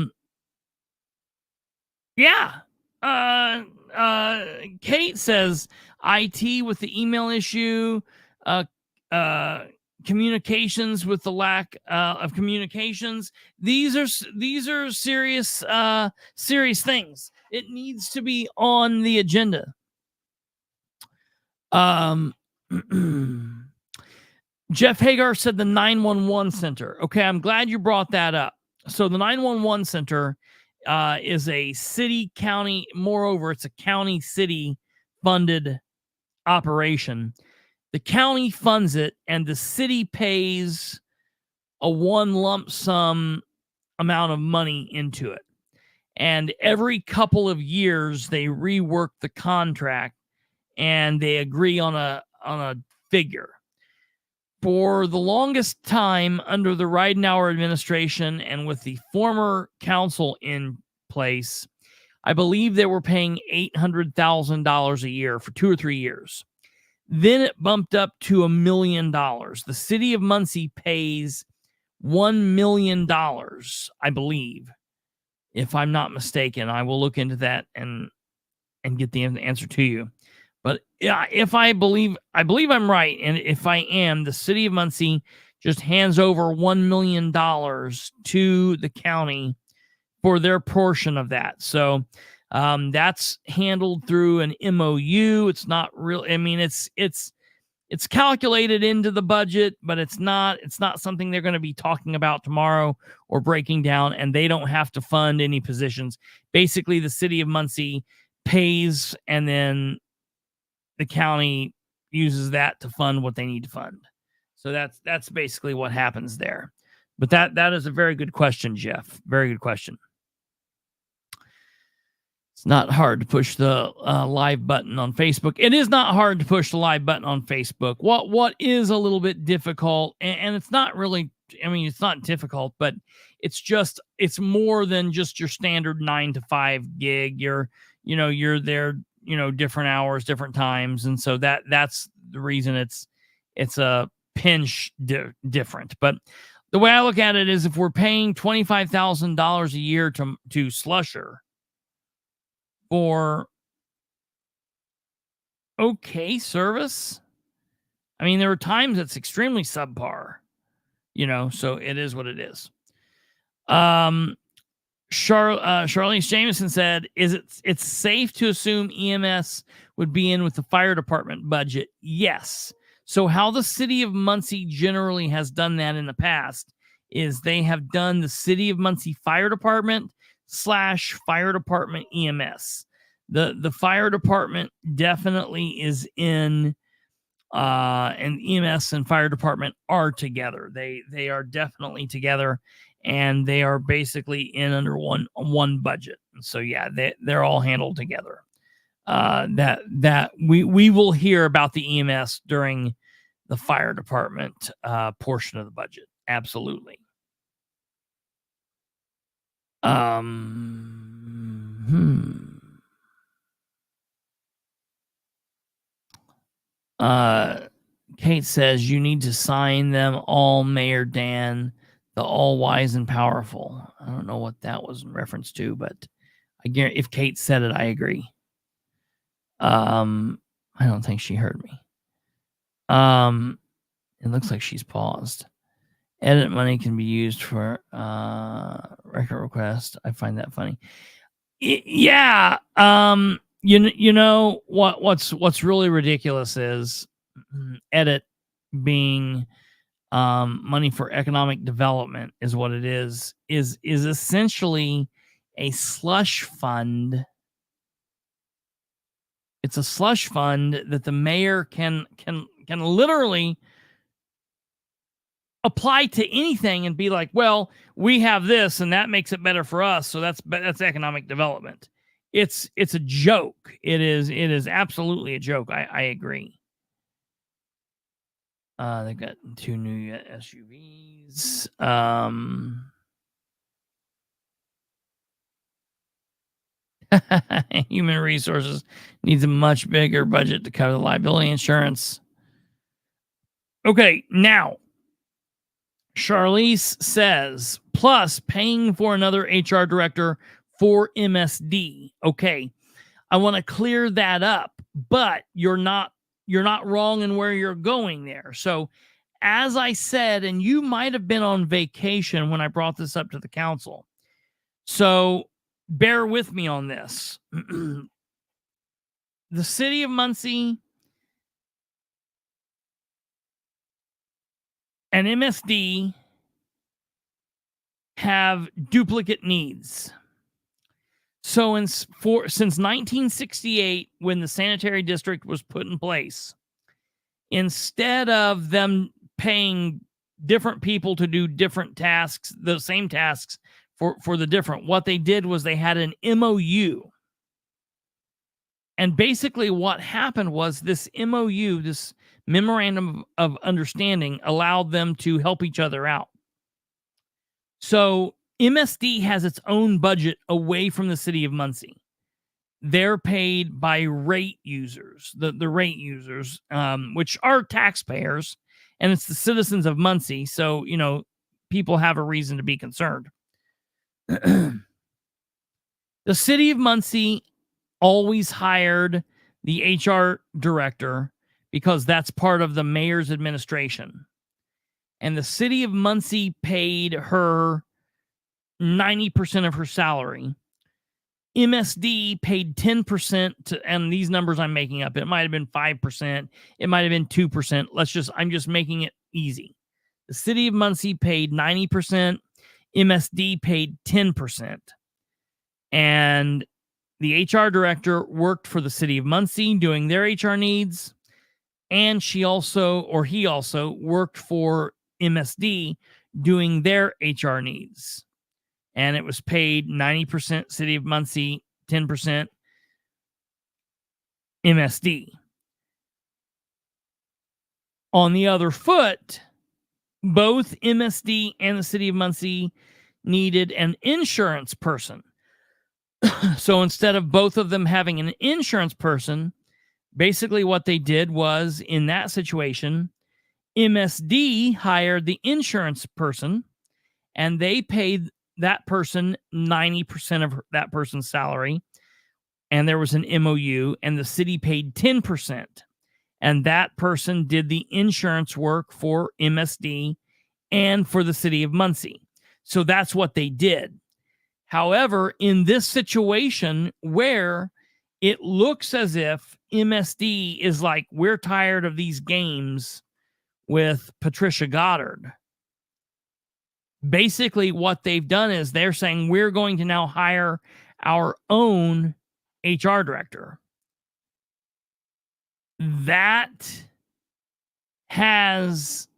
Kate says IT with the email issue, communications with the lack of communications. These are serious things. It needs to be on the agenda. Jeff Hagar said the 911 center. Okay, I'm glad you brought that up. So the 911 center is a city county. Moreover, it's a county city funded operation. The county funds it, and the city pays a one lump sum amount of money into it. And every couple of years, they rework the contract and they agree on a figure. For the longest time under the Ridenour administration and with the former council in place, I believe they were paying $800,000 a year for 2 or 3 years. Then it bumped up to $1 million. The City of Muncie pays $1 million, I believe. If I'm not mistaken, I will look into that and get the answer to you. But yeah, if I believe I'm right, and if I am, the City of Muncie just hands over $1 million to the county for their portion of that. So that's handled through an MOU. It's not real. I mean, it's calculated into the budget, but it's not something they're going to be talking about tomorrow or breaking down, and they don't have to fund any positions. Basically, the City of Muncie pays, and then the county uses that to fund what they need to fund. So that's basically what happens there. But that is a very good question, Jeff. Very good question. It's not hard to push the live button on Facebook. It is not hard to push the live button on Facebook. What is a little bit difficult, and it's not really, I mean, it's not difficult, but it's more than just your standard 9 to 5 gig. You're there, different hours, different times. And so that's the reason it's a pinch different. But the way I look at it is, if we're paying $25,000 a year to Slusher for okay service, I mean, there are times it's extremely subpar, so it is what it is. Charlize Jameson said, it's safe to assume EMS would be in with the fire department budget? Yes. So how the City of Muncie generally has done that in the past is they have done the City of Muncie Fire Department / Fire Department EMS. The fire department definitely is in, and EMS and fire department are together. They are definitely together, and they are basically in under one budget. So yeah, they're all handled together. That we will hear about the EMS during the fire department portion of the budget. Absolutely. Kate says you need to sign them all, Mayor Dan, the all wise and powerful. I don't know what that was in reference to, but I guarantee if Kate said it, I agree. I don't think she heard me. It looks like she's paused. Edit money can be used for record request. I find that funny. Yeah. You know what's really ridiculous is edit being money for economic development is what it is essentially a slush fund. It's a slush fund that the mayor can literally apply to anything and be like, well, we have this and that makes it better for us, so that's economic development. It's a joke. It is absolutely a joke. I agree. They've got 2 new SUVs. Human resources needs a much bigger budget to cover the liability insurance. Okay, now Charlize says, plus paying for another HR director for MSD. Okay, I want to clear that up, but you're not wrong in where you're going there. So, as I said, and you might have been on vacation when I brought this up to the council, so bear with me on this. The City of Muncie and MSD have duplicate needs. So since 1968, when the sanitary district was put in place, instead of them paying different people to do different tasks, the same tasks for the different, what they did was they had an MOU. And basically what happened was this MOU, this memorandum of understanding, allowed them to help each other out. So MSD has its own budget away from the City of Muncie. They're paid by rate users, the rate users, which are taxpayers, and it's the citizens of Muncie. So, people have a reason to be concerned. The City of Muncie always hired the HR director because that's part of the mayor's administration. And the City of Muncie paid her 90% of her salary. MSD paid 10% to, and these numbers I'm making up, it might have been 5%, it might have been 2%. I'm just making it easy. The City of Muncie paid 90%, MSD paid 10%. And the HR director worked for the City of Muncie doing their HR needs, and he also worked for MSD doing their HR needs. And it was paid 90% City of Muncie, 10% MSD. On the other foot, both MSD and the City of Muncie needed an insurance person. So instead of both of them having an insurance person, basically what they did was, in that situation, MSD hired the insurance person, and they paid that person 90% of that person's salary. And there was an MOU, and the city paid 10%. And that person did the insurance work for MSD and for the City of Muncie. So that's what they did. However, in this situation where it looks as if MSD is like, we're tired of these games with Patricia Goddard, basically what they've done is they're saying, we're going to now hire our own HR director. That has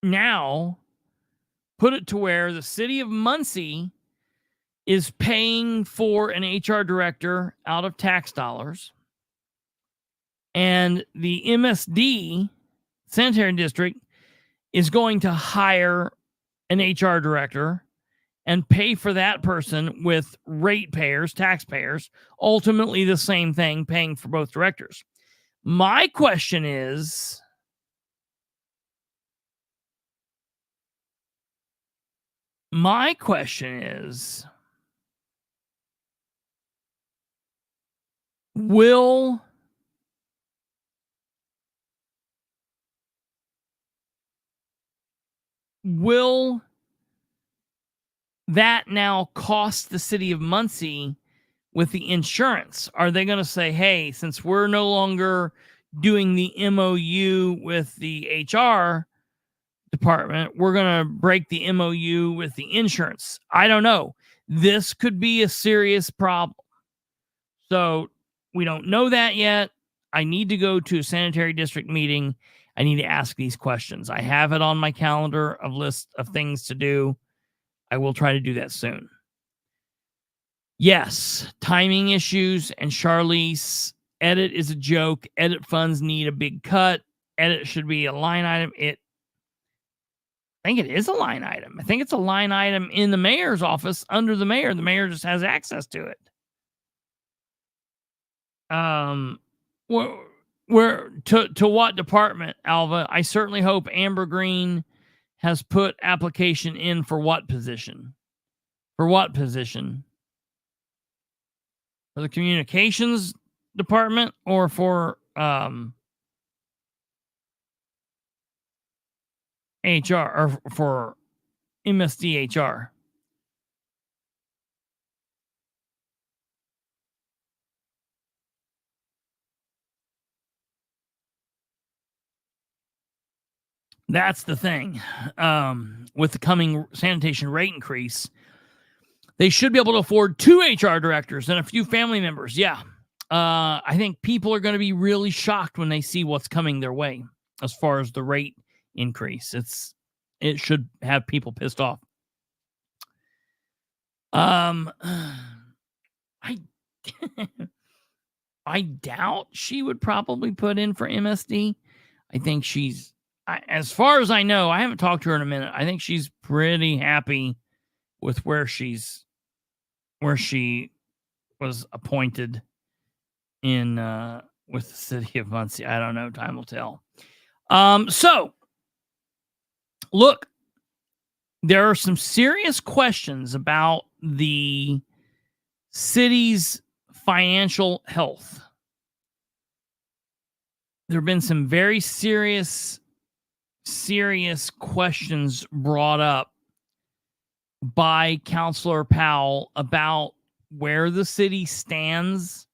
now put it to where the City of Muncie is paying for an HR director out of tax dollars, and the MSD sanitary district is going to hire an HR director and pay for that person with ratepayers, taxpayers, ultimately the same thing, paying for both directors. My question is, will that now cost the City of Muncie with the insurance? Are they going to say, hey, since we're no longer doing the MOU with the HR department, we're going to break the MOU with the insurance? I don't know. This could be a serious problem. So we don't know that yet. I need to go to a sanitary district meeting. I need to ask these questions. I have it on my calendar of list of things to do. I will try to do that soon. Yes, timing issues, and Charlize, edit is a joke. Edit funds need a big cut. Edit should be a line item. I think it is a line item. I think it's a line item in the mayor's office under the mayor. The mayor just has access to it. Where to what department, Alva? I certainly hope Amber Green has put application in for what position? For what position? For the communications department or for HR or for MSD HR? That's the thing. With the coming sanitation rate increase, they should be able to afford 2 HR directors and a few family members. Yeah. I think people are going to be really shocked when they see what's coming their way as far as the rate increase. It should have people pissed off. I doubt she would probably put in for MSD. I think as far as I know, I haven't talked to her in a minute. I think she's pretty happy with where she was appointed in with the City of Muncie. I don't know. Time will tell. So look, there are some serious questions about the city's financial health. There have been some very serious questions brought up by Councilor Powell about where the city stands.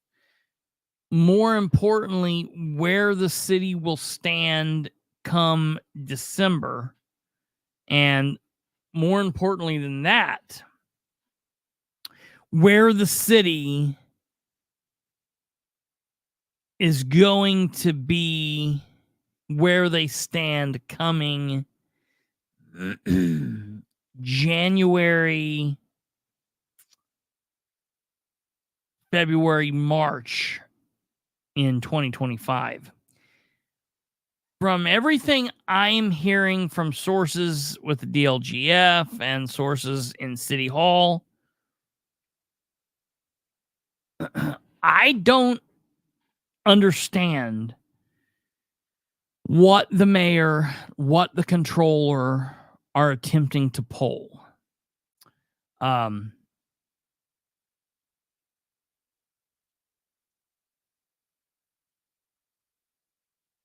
More importantly, where the city will stand come December. And more importantly than that, where the city is going to be, where they stand coming January, February, March in 2025. From everything I'm hearing from sources with the DLGF and sources in City Hall, I don't understand what the mayor, what the controller are attempting to pull.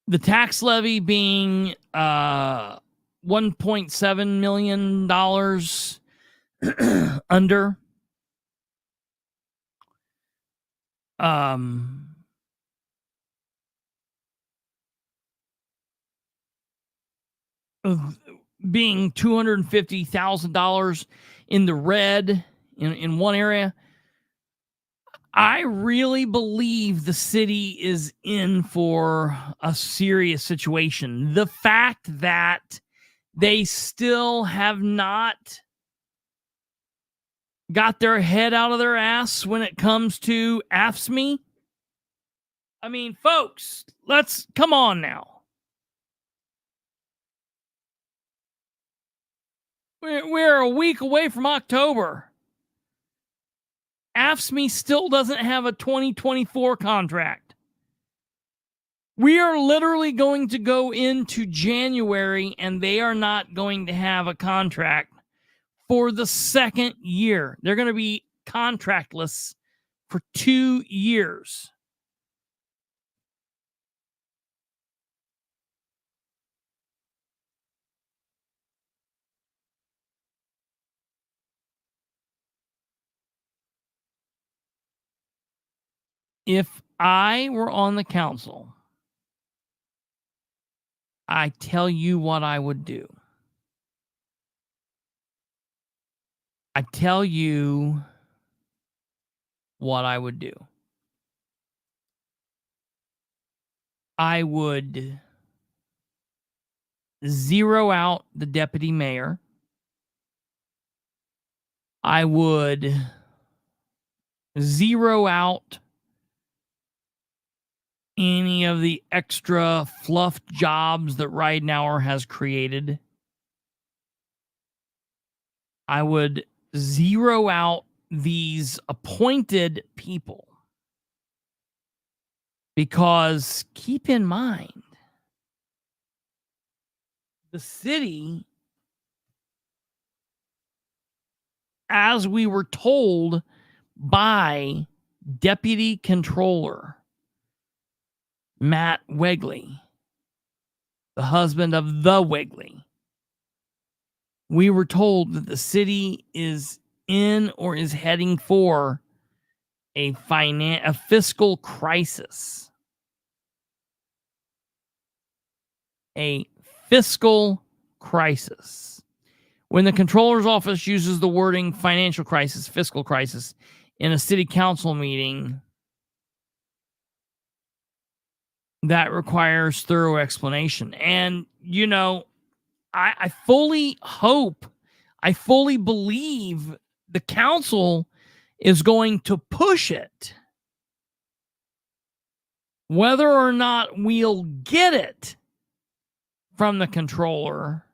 The tax levy being $1.7 million under. Being $250,000 in the red in one area. I really believe the city is in for a serious situation. The fact that they still have not got their head out of their ass when it comes to AFSCME. I mean, folks, let's come on now. We're a week away from October. AFSCME still doesn't have a 2024 contract. We are literally going to go into January and they are not going to have a contract for the second year. They're going to be contractless for 2 years. If I were on the council, I tell you what I would do. I tell you what I would do. I would zero out the deputy mayor. I would zero out any of the extra fluff jobs that Ridenour has created. I would zero out these appointed people. Because keep in mind, the city, as we were told by Deputy Controller Matt Wegley, the husband of the Wegley, we were told that the city is in or is heading for a fiscal crisis. A fiscal crisis. When the controller's office uses the wording financial crisis, fiscal crisis in a city council meeting, that requires thorough explanation. And, you know, I fully hope, I fully believe the council is going to push it. Whether or not we'll get it from the controller,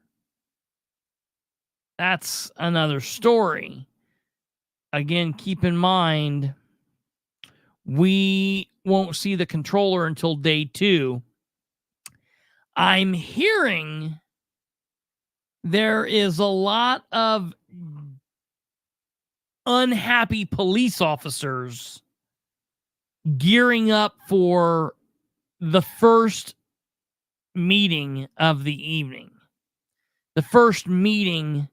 that's another story. Again, keep in mind, we won't see the controller until day 2. I'm hearing there is a lot of unhappy police officers gearing up for the first meeting of the evening. The first meeting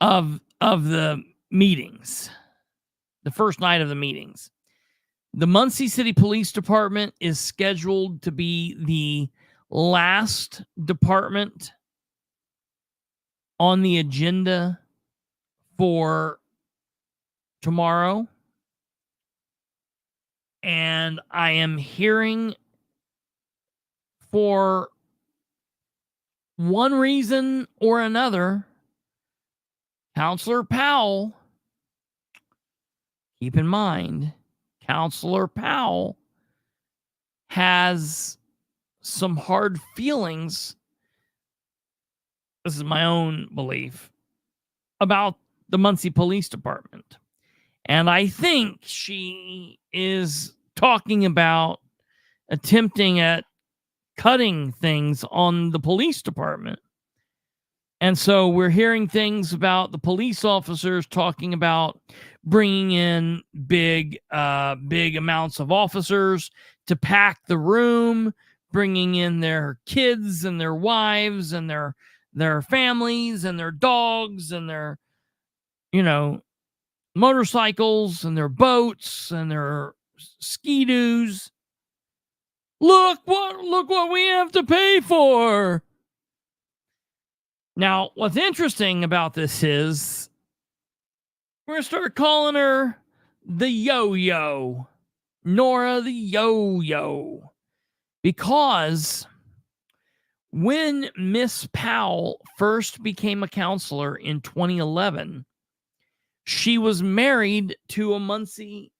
of the meetings. The first night of the meetings. The Muncie City Police Department is scheduled to be the last department on the agenda for tomorrow. And I am hearing, for one reason or another, Counselor Powell, keep in mind, Counselor Powell has some hard feelings. This is my own belief about the Muncie Police Department. And I think she is talking about attempting at cutting things on the police department. And so we're hearing things about the police officers talking about bringing in big amounts of officers to pack the room, bringing in their kids and their wives and their families and their dogs and their, motorcycles and their boats and their ski-doos. Look what we have to pay for. Now, what's interesting about this is we're going to start calling her the Yo-Yo, Nora the Yo-Yo, because when Miss Powell first became a counselor in 2011, she was married to a Muncie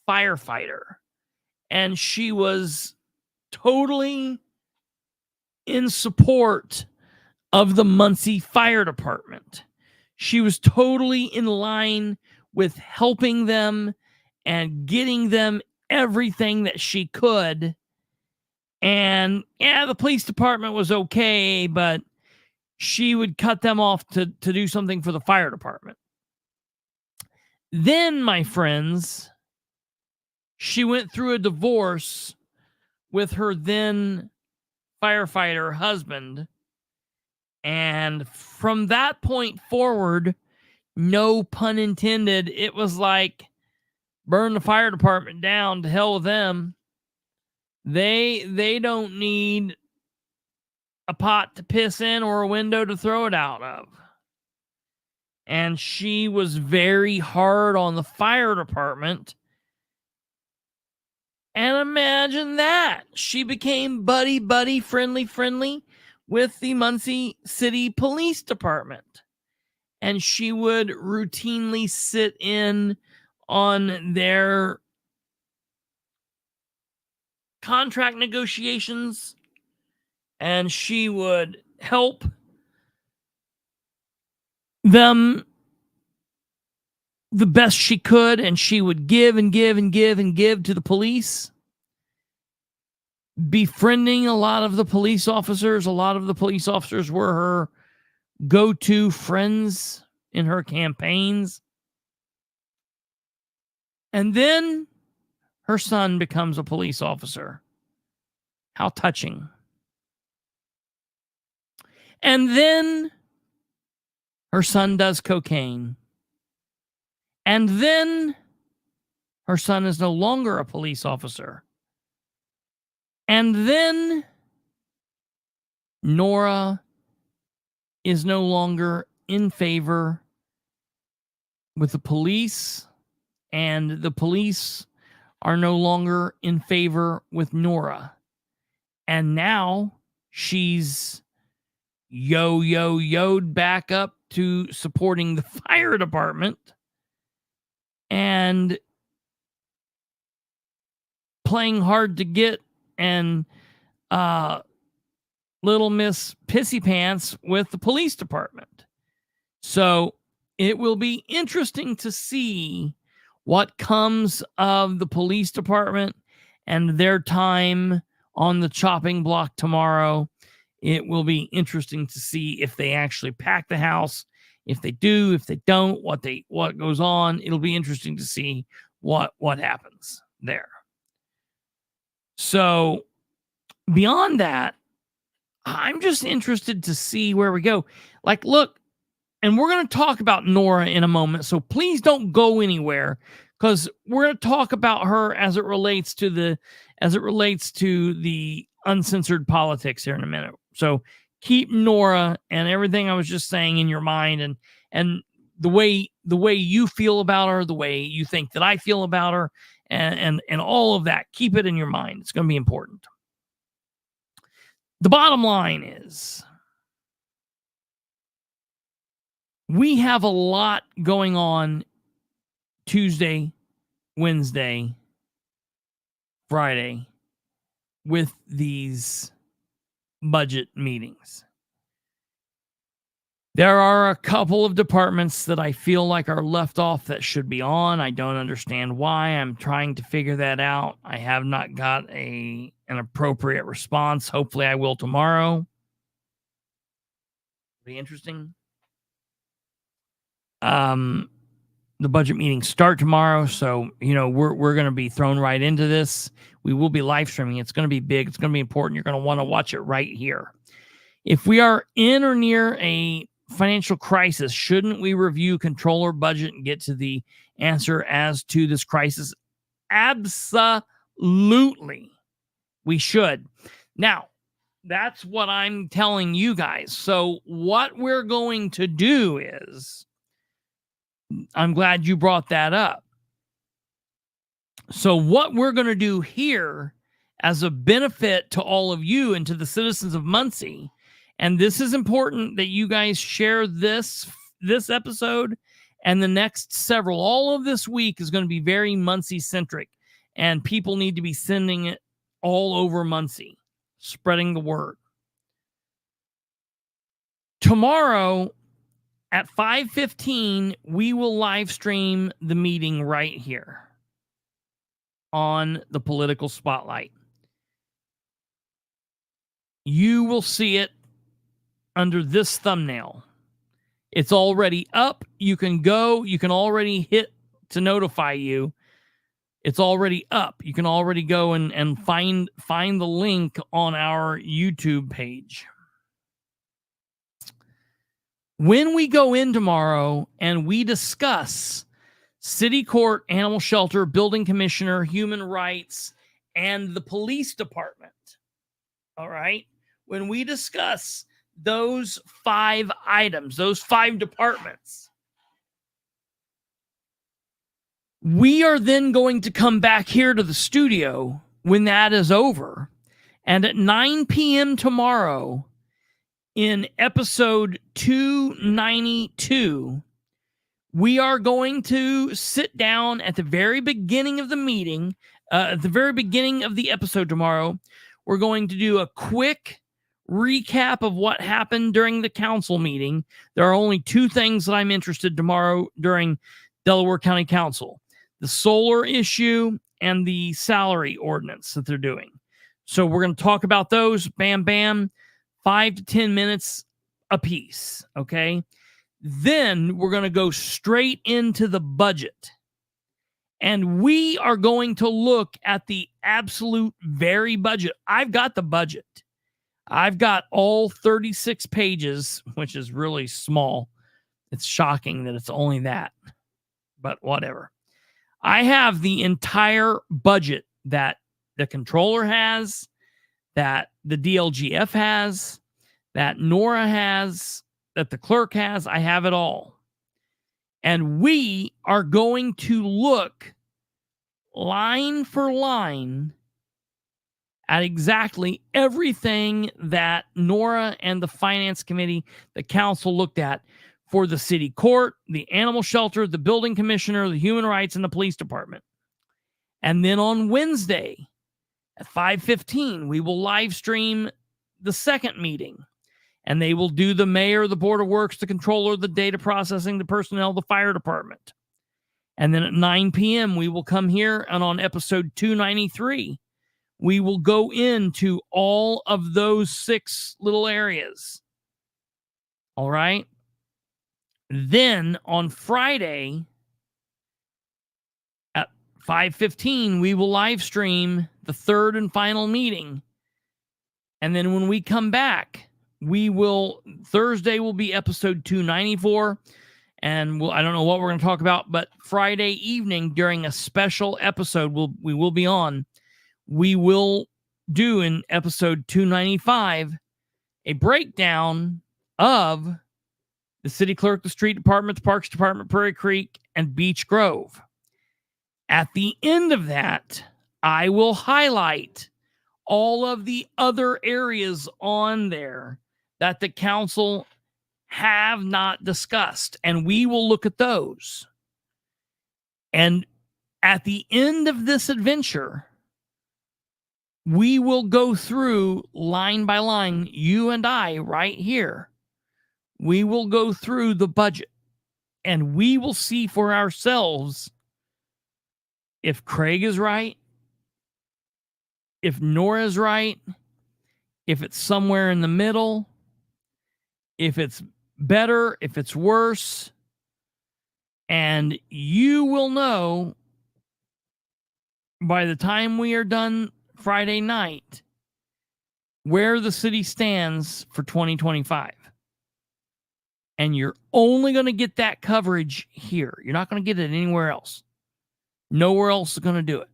firefighter, and she was totally in support of the Muncie Fire Department. She was totally in line with helping them and getting them everything that she could. And yeah, the police department was okay, but she would cut them off to do something for the fire department. Then, my friends, she went through a divorce with her then firefighter husband. And from that point forward, no pun intended, it was like, burn the fire department down, to hell with them. They don't need a pot to piss in or a window to throw it out of. And she was very hard on the fire department. And imagine that. She became buddy, friendly with the Muncie City Police Department. And she would routinely sit in on their contract negotiations, and she would help them the best she could, and she would give to the police, befriending a lot of the police officers. A lot of the police officers were her go-to friends in her campaigns. And then her son becomes a police officer. How touching. And then her son does cocaine. And then her son is no longer a police officer. And then Nora is no longer in favor with the police, and the police are no longer in favor with Nora. And now she's yo'd back up to supporting the fire department and playing hard to get and Little Miss Pissy Pants with the police department. So it will be interesting to see what comes of the police department and their time on the chopping block tomorrow. It will be interesting to see if they actually pack the house, if they do, if they don't, what goes on. It'll be interesting to see what happens there. So beyond that, I'm just interested to see where we go. Like, look, and we're going to talk about Nora in a moment, so please don't go anywhere, because we're going to talk about her as it relates to the uncensored politics here in a minute. So keep Nora and everything I was just saying in your mind, and the way you feel about her, the way you think that I feel about her, and all of that. Keep it in your mind. It's going to be important. The bottom line is we have a lot going on Tuesday, Wednesday, Friday with these budget meetings. There are a couple of departments that I feel like are left off that should be on. I don't understand why. I'm trying to figure that out. I have not got an appropriate response. Hopefully I will tomorrow. Be interesting. The budget meetings start tomorrow, so we're going to be thrown right into this. We will be live streaming. It's going to be big. It's going to be important. You're going to want to watch it right here. If we are in or near a financial crisis, shouldn't we review controller budget and get to the answer as to this crisis? Absolutely, we should. Now, that's what I'm telling you guys. So what we're going to do is, I'm glad you brought that up. So what we're going to do here as a benefit to all of you and to the citizens of Muncie, and this is important that you guys share this episode and the next several. All of this week is going to be very Muncie-centric, and people need to be sending it all over Muncie, spreading the word. Tomorrow at 5:15, we will live stream the meeting right here on the Political Spotlight. You will see it under this thumbnail. It's already up. You can go. You can already hit to notify you. It's already up. You can already go and find the link on our YouTube page. When we go in tomorrow and we discuss city court, animal shelter, building commissioner, human rights, and the police department, all right? When we discuss those 5 items, those 5 departments, we are then going to come back here to the studio when that is over. And at 9 p.m. tomorrow, in episode 292, we are going to sit down at the very beginning of the meeting, at the very beginning of the episode tomorrow. We're going to do a quick recap of what happened during the council meeting. There are only 2 things that I'm interested tomorrow during Delaware County Council: the solar issue and the salary ordinance that they're doing. So we're going to talk about those. Bam, bam. 5 to 10 minutes a piece, okay? Then we're going to go straight into the budget. And we are going to look at the absolute very budget. I've got the budget. I've got all 36 pages, which is really small. It's shocking that it's only that, but whatever. I have the entire budget that the controller has, that the DLGF has, that Nora has, that the clerk has. I have it all. And we are going to look line for line at exactly everything that Nora and the Finance Committee, the council, looked at for the city court, the animal shelter, the building commissioner, the human rights, and the police department. And then on Wednesday, at 5:15, we will live stream the second meeting, and they will do the mayor, the board of works, the controller, the data processing, the personnel, the fire department. And then at 9 p.m., we will come here, and on episode 293, we will go into all of those 6 little areas. All right? Then on Friday, 5:15, we will live stream the third and final meeting. And then when we come back, Thursday will be episode 294. And I don't know what we're going to talk about, but Friday evening during a special episode we will be on, we will do in episode 295 a breakdown of the city clerk, the street department, the parks department, Prairie Creek, and Beach Grove. At the end of that, I will highlight all of the other areas on there that the council have not discussed, and we will look at those. And at the end of this adventure, we will go through line by line, you and I right here. We will go through the budget, and we will see for ourselves if Craig is right, if Nora's right, if it's somewhere in the middle, if it's better, if it's worse. And you will know by the time we are done Friday night where the city stands for 2025. And you're only going to get that coverage here. You're not going to get it anywhere else. Nowhere else is going to do it.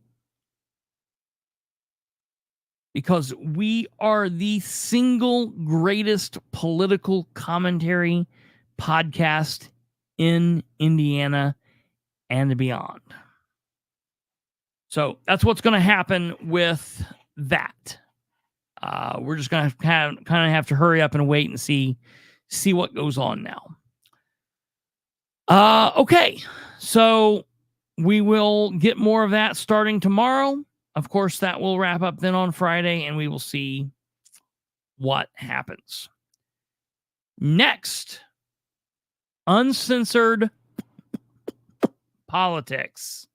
Because we are the single greatest political commentary podcast in Indiana and beyond. So that's what's going to happen with that. We're just going to kind of have to hurry up and wait and see what goes on now. Okay, so we will get more of that starting tomorrow. Of course, that will wrap up then on Friday, and we will see what happens. Next, uncensored politics.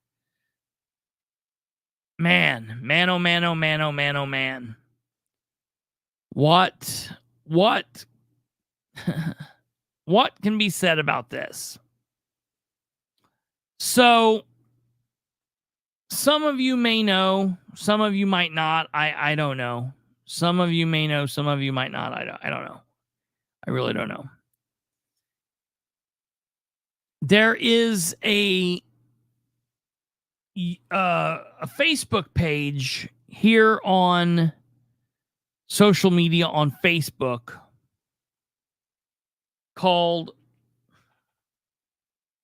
Man. What can be said about this? So, some of you may know, some of you might not. I don't know. Some of you may know, some of you might not. I don't know. I really don't know. There is a Facebook page here on social media on Facebook called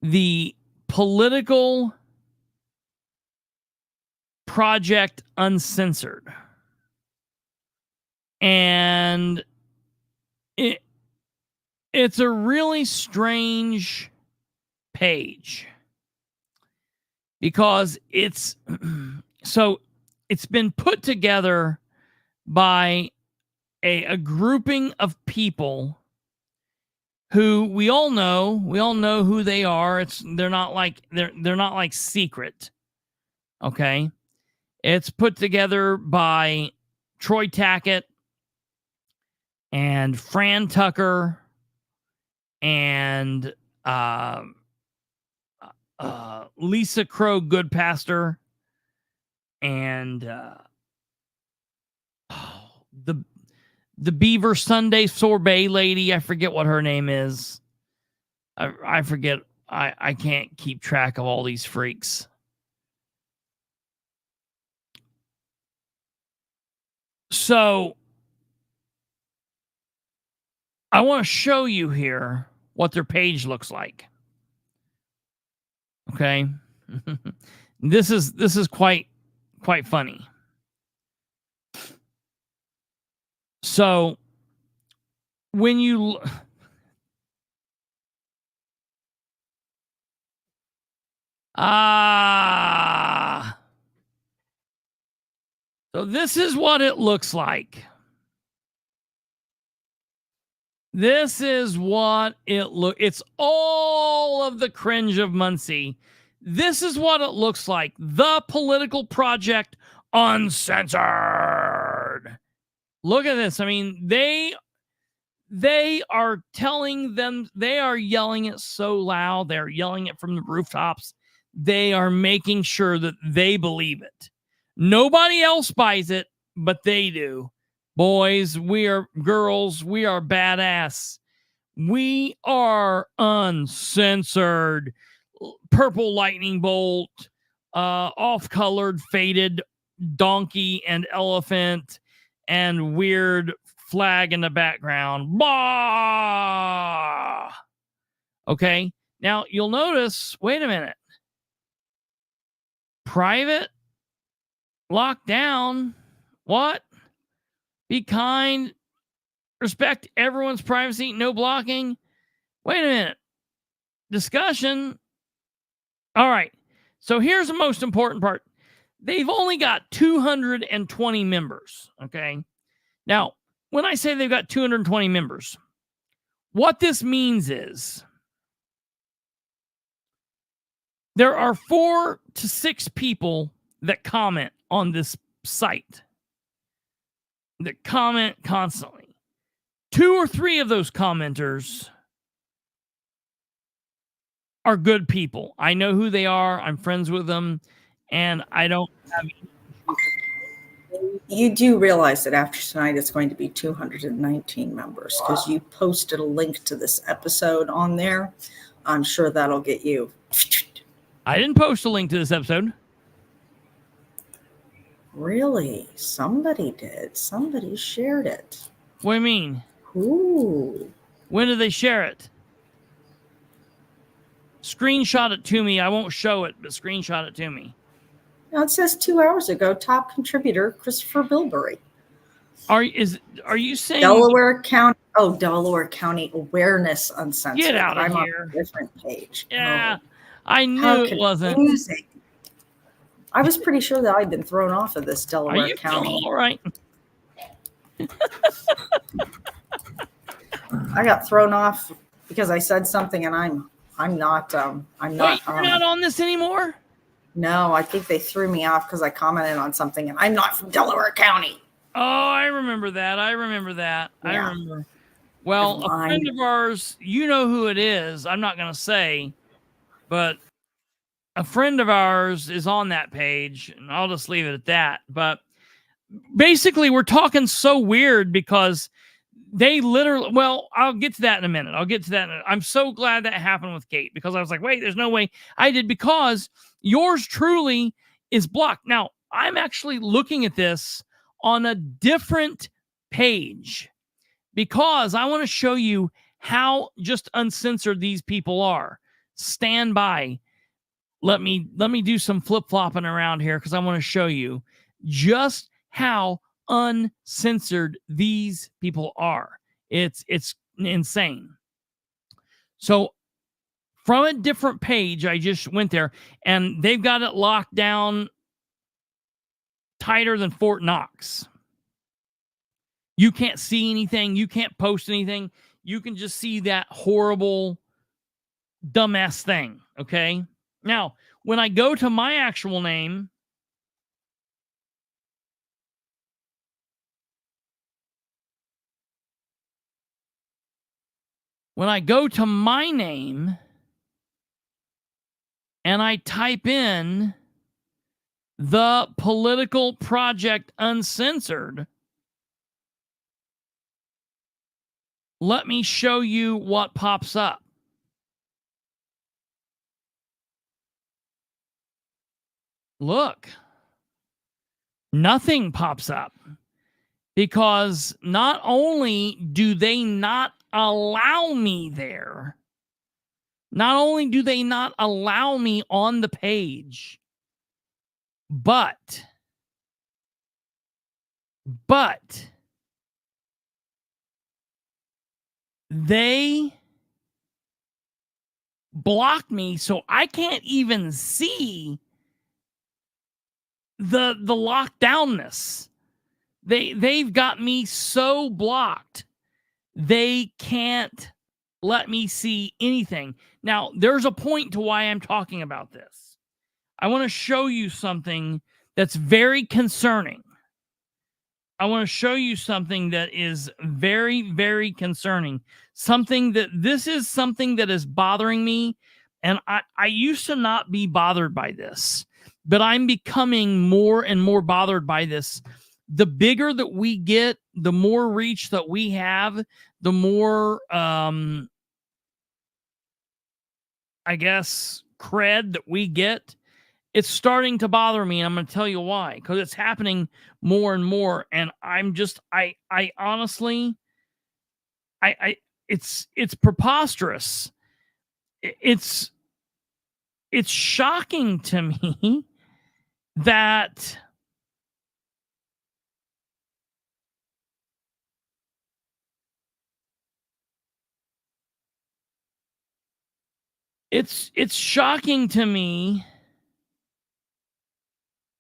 the Political Project Uncensored. And it's a really strange page because it's been put together by a grouping of people who we all know who they are. They're not like secret. Okay. It's put together by Troy Tackett and Fran Tucker and Lisa Crow Goodpaster and the Beaver Sunday sorbet lady. I forget what her name is. I forget. I can't keep track of all these freaks. So I want to show you here what their page looks like. Okay. This is quite funny. So when you so this is what it looks like. This is what it's all of the cringe of Muncie. This is what it looks like. The Political Project Uncensored. Look at this. I mean, they are telling them, they are yelling it so loud. They're yelling it from the rooftops. They are making sure that they believe it. Nobody else buys it, but they do. Boys, girls, we are badass. We are uncensored. Purple lightning bolt, off-colored faded donkey and elephant, and weird flag in the background. Bah! Okay. Now you'll notice, wait a minute. Private, lockdown, what? Be kind, respect everyone's privacy, no blocking. Wait a minute. Discussion. All right. So here's the most important part. They've only got 220 members. Okay. Now, when I say they've got 220 members, what this means is there are 4 to 6 people that comment on this site, that comment constantly. 2 or 3 of those commenters are good people. I know who they are. I'm friends with them, and I don't have. You do realize that after tonight, it's going to be 219 members because you posted a link to this episode on there. I'm sure that'll get you. I didn't post a link to this episode. Really? Somebody did. Somebody shared it. What do you mean? Ooh. When did they share it? Screenshot it to me. I won't show it, but screenshot it to me. Now it says 2 hours ago, top contributor Kristopher Bilbrey. Are you saying Delaware County? Oh, Delaware County Awareness Uncensored. Get out of I'm here. on a different page. Yeah, Oh. I knew it wasn't. I was pretty sure that I'd been thrown off of this Delaware Are you County. all right? I got thrown off because I said something, and I'm not. Wait, you're not on this anymore? No, I think they threw me off because I commented on something, and I'm not from Delaware County. Oh, I remember that. I remember. Well, a friend of ours, you know who it is. I'm not going to say, but a friend of ours is on that page, and I'll just leave it at that. But basically, we're talking so weird because they literally, well, I'll get to that in a minute. I'm so glad that happened with Kate because I was like, wait, there's no way I did, because yours truly is blocked. Now, I'm actually looking at this on a different page because I want to show you how just uncensored these people are. Stand by. Let me do some flip-flopping around here because I want to show you just how uncensored these people are. It's insane. So from a different page, I just went there and they've got it locked down tighter than Fort Knox. You can't see anything. You can't post anything. You can just see that horrible dumbass thing. Okay. Now, when I go to my actual name, and I type in the political project uncensored, let me show you what pops up. Look, nothing pops up because not only do they not allow me there, not only do they not allow me on the page, but they block me so I can't even see the lockdownness. They've got me so blocked. They can't let me see anything. Now, there's a point to why I'm talking about this. I want to show you something that's very concerning. I want to show you something that is very, very concerning. This is something that is bothering me. And I used to not be bothered by this, but I'm becoming more and more bothered by this. The bigger that we get, the more reach that we have, the more, I guess, cred that we get. It's starting to bother me. And I'm going to tell you why, because it's happening more and more. And I'm just, I honestly, it's preposterous. it's shocking to me that it's shocking to me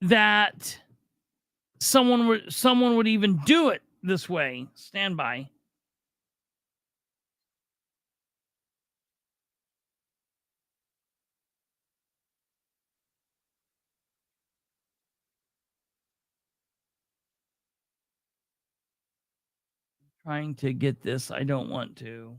that someone would even do it this way. Stand by. Trying to get this. I don't want to.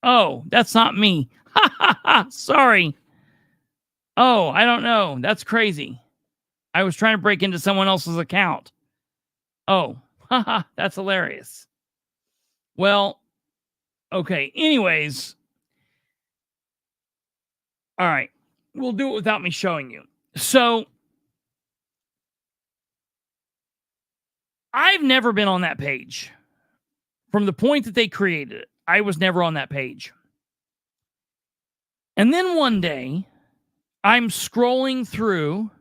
Oh, that's not me. Sorry. Oh, I don't know. That's crazy. I was trying to break into someone else's account. Oh, that's hilarious. Well, okay. Anyways, all right. We'll do it without me showing you. So, I've never been on that page. From the point that they created it, I was never on that page. And then one day, I'm scrolling through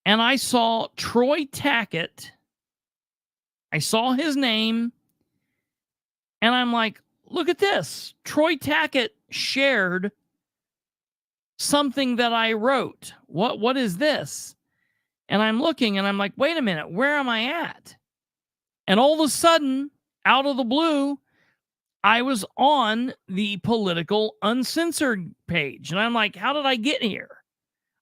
and I saw Troy Tackett. I saw his name and I'm like, look at this. Troy Tackett shared something that I wrote. What is this? And I'm looking and I'm like, wait a minute, where am I at? And all of a sudden, out of the blue, I was on the political Uncensored page. And I'm like, how did I get here?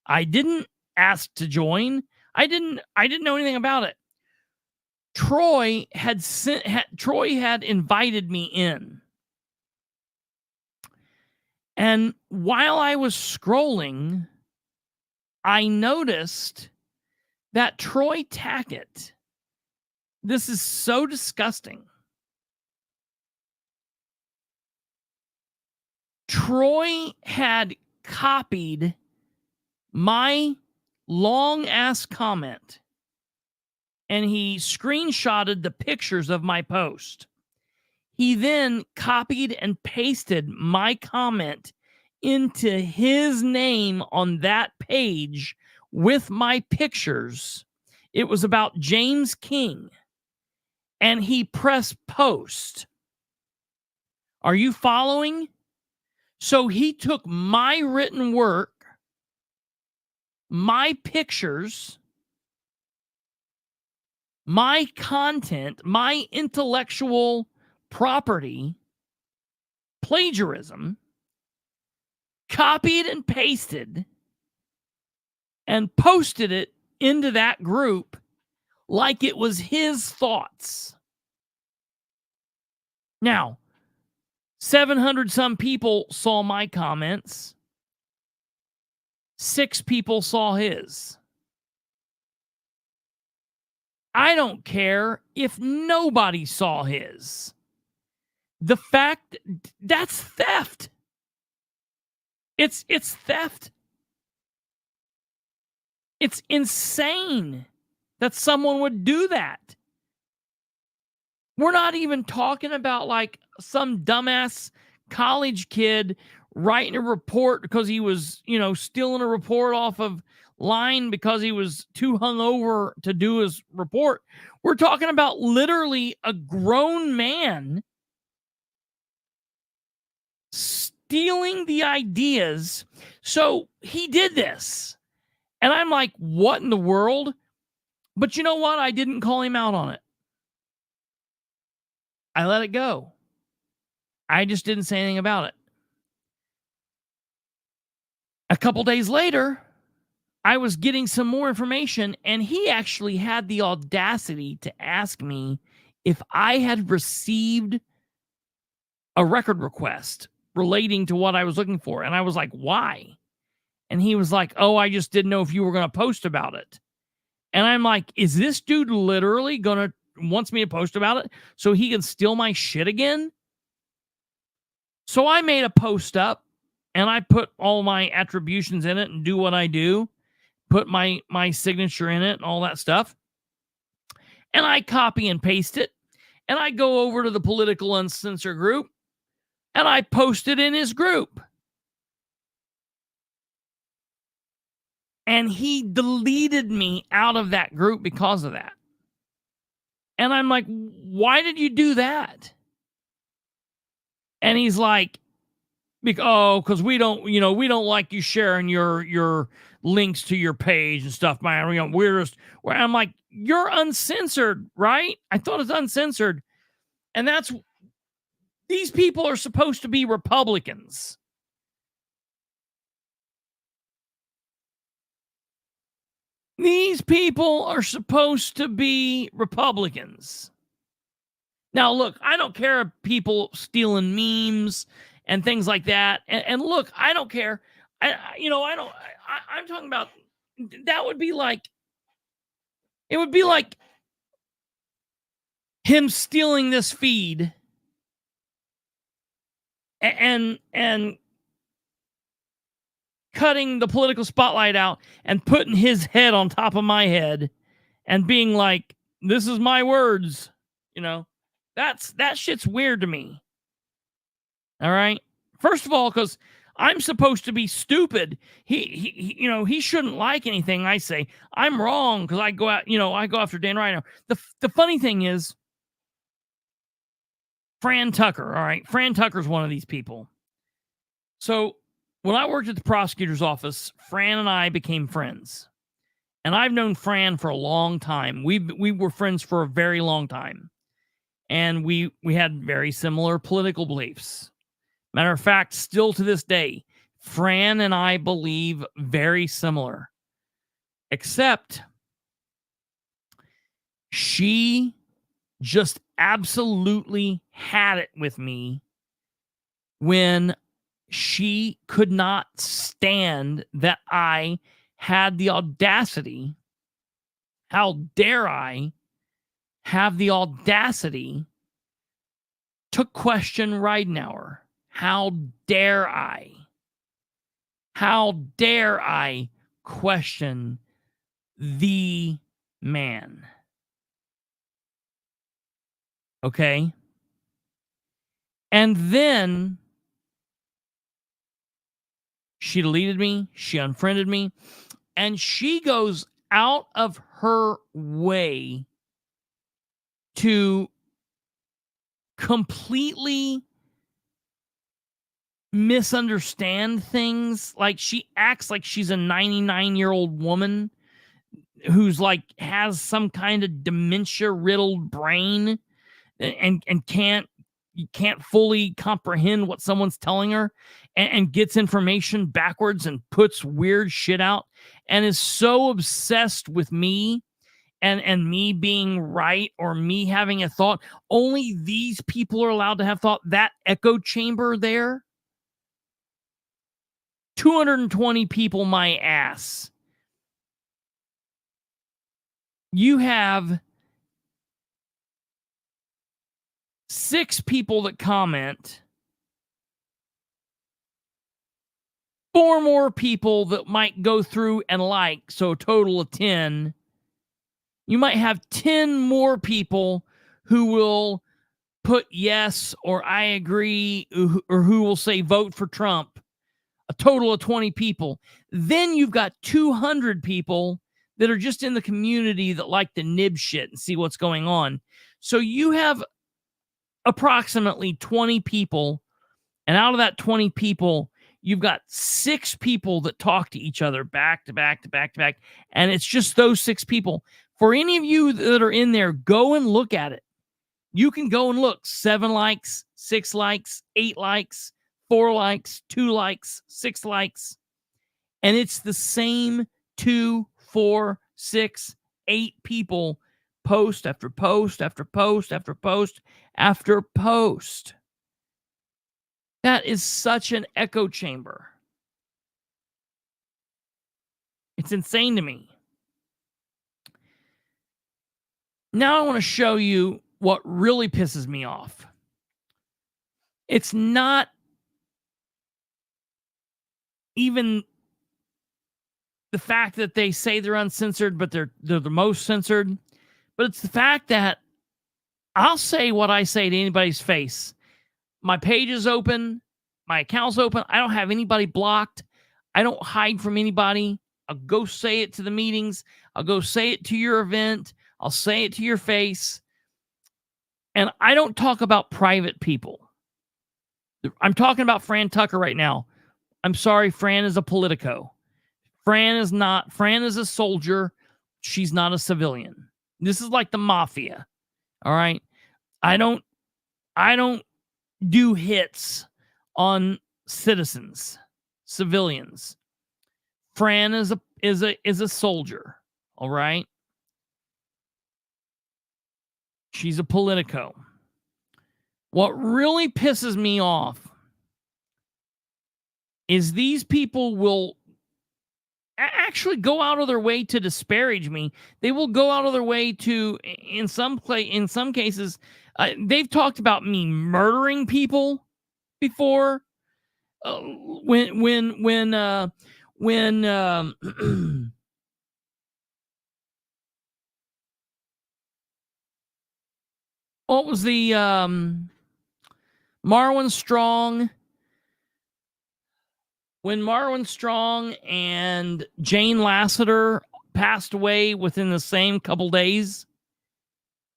I didn't ask to join. I didn't know anything about it. Troy had invited me in. And while I was scrolling, I noticed that Troy Tackett, this is so disgusting. Troy had copied my long ass comment and he screenshotted the pictures of my post. He then copied and pasted my comment into his name on that page with my pictures. It was about James King. And he pressed post. Are you following? So he took my written work, my pictures, my content, my intellectual property, plagiarism, copied and pasted, and posted it into that group like it was his thoughts. Now, 700 some people saw my comments. 6 people saw his. I don't care if nobody saw his. The fact that's theft. It's theft. It's insane that someone would do that. We're not even talking about like some dumbass college kid writing a report because he was, stealing a report off of line because he was too hungover to do his report. We're talking about literally a grown man stealing the ideas. So he did this. And I'm like, what in the world? But you know what? I didn't call him out on it. I let it go. I just didn't say anything about it. A couple days later, I was getting some more information, and he actually had the audacity to ask me if I had received a record request relating to what I was looking for. And I was like, why? And he was like, oh, I just didn't know if you were going to post about it. And I'm like, is this dude literally wants me to post about it so he can steal my shit again? So I made a post up and I put all my attributions in it and do what I do, put my signature in it and all that stuff. And I copy and paste it. And I go over to the Political Uncensored group and I post it in his group. And he deleted me out of that group because of that. And I'm like, why did you do that? And he's like, because we don't like you sharing your links to your page and stuff, man. I'm like, you're uncensored, right? I thought it's uncensored. And these people are supposed to be Republicans. These people are supposed to be Republicans. Now, look, I don't care if people stealing memes and things like that. And look, I don't care. I'm talking about, that would be like, it would be like him stealing this feed and cutting the political spotlight out and putting his head on top of my head and being like, this is my words. That shit's weird to me. All right. First of all, because I'm supposed to be stupid. He shouldn't like anything I say. I'm wrong because I go after Dan Rhino. The funny thing is, Fran Tucker. All right. Fran Tucker's one of these people. So when I worked at the prosecutor's office, Fran and I became friends. And I've known Fran for a long time. We were friends for a very long time. And we had very similar political beliefs. Matter of fact, still to this day, Fran and I believe very similar. Except she just absolutely had it with me when she could not stand that I had the audacity. How dare I have the audacity to question Ridenhour? How dare I? How dare I question the man? Okay? And then she deleted me, she unfriended me, and she goes out of her way to completely misunderstand things. Like, she acts like she's a 99-year-old woman who's like has some kind of dementia-riddled brain and can't fully comprehend what someone's telling her, and gets information backwards and puts weird shit out, and is so obsessed with me and me being right, or me having a thought. Only these people are allowed to have thought. That echo chamber there, 220 people, my ass. You have 6 people that comment, 4 more people that might go through and like, so a total of 10. You might have 10 more people who will put yes or I agree, or who will say vote for Trump. A total of 20 people. Then you've got 200 people that are just in the community that like to nib shit and see what's going on. So you have approximately 20 people, and out of that 20 people, you've got 6 people that talk to each other back to back to back to back, and it's just those 6 people. For any of you that are in there, go and look at it. You can go and look. 7 likes, 6 likes, 8 likes, 4 likes, 2 likes, 6 likes, and it's the same 2, 4, 6, 8 people, post after post after post after post after post. That is such an echo chamber. It's insane to me. Now I want to show you what really pisses me off. It's not even the fact that they say they're uncensored, but they're the most censored. But it's the fact that I'll say what I say to anybody's face. My page is open. My account's open. I don't have anybody blocked. I don't hide from anybody. I'll go say it to the meetings. I'll go say it to your event. I'll say it to your face. And I don't talk about private people. I'm talking about Fran Tucker right now. I'm sorry, Fran is a politico. Fran is a soldier. She's not a civilian. This is like the mafia. All right. I don't do hits on citizens, civilians. Fran is a soldier. All right. She's a politico. What really pisses me off is these people will actually go out of their way to disparage me. They will go out of their way to, in some cases, they've talked about me murdering people before. When what was the Marwin Strong? When Marwin Strong and Jane Lassiter passed away within the same couple days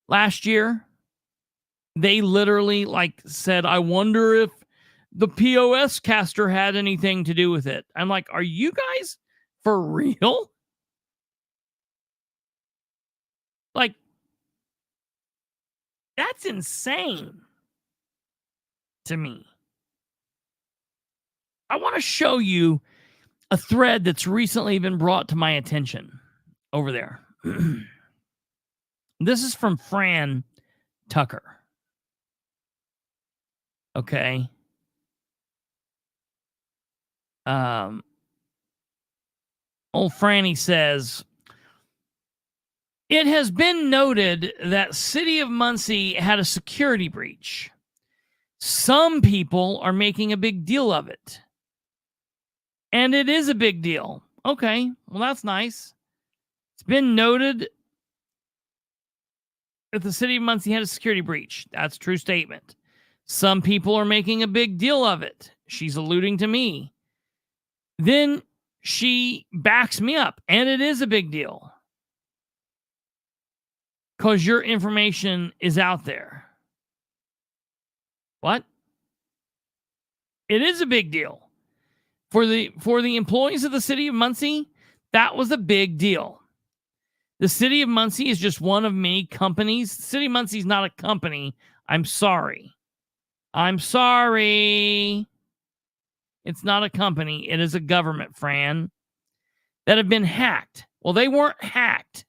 last year, they literally said, I wonder if the POS caster had anything to do with it. I'm like, are you guys for real? Like, that's insane to me. I want to show you a thread that's recently been brought to my attention over there. This is from Fran Tucker. Okay. Old Franny says, it has been noted that City of Muncie had a security breach. Some people are making a big deal of it. And it is a big deal. Okay, well, that's nice. It's been noted that the City of Muncie had a security breach. That's a true statement. Some people are making a big deal of it. She's alluding to me. Then she backs me up, and it is a big deal. Because your information is out there. What? It is a big deal. For the employees of the City of Muncie, that was a big deal. The City of Muncie is just one of many companies. The City of Muncie is not a company. I'm sorry. It's not a company. It is a government, Fran, that have been hacked. Well, they weren't hacked.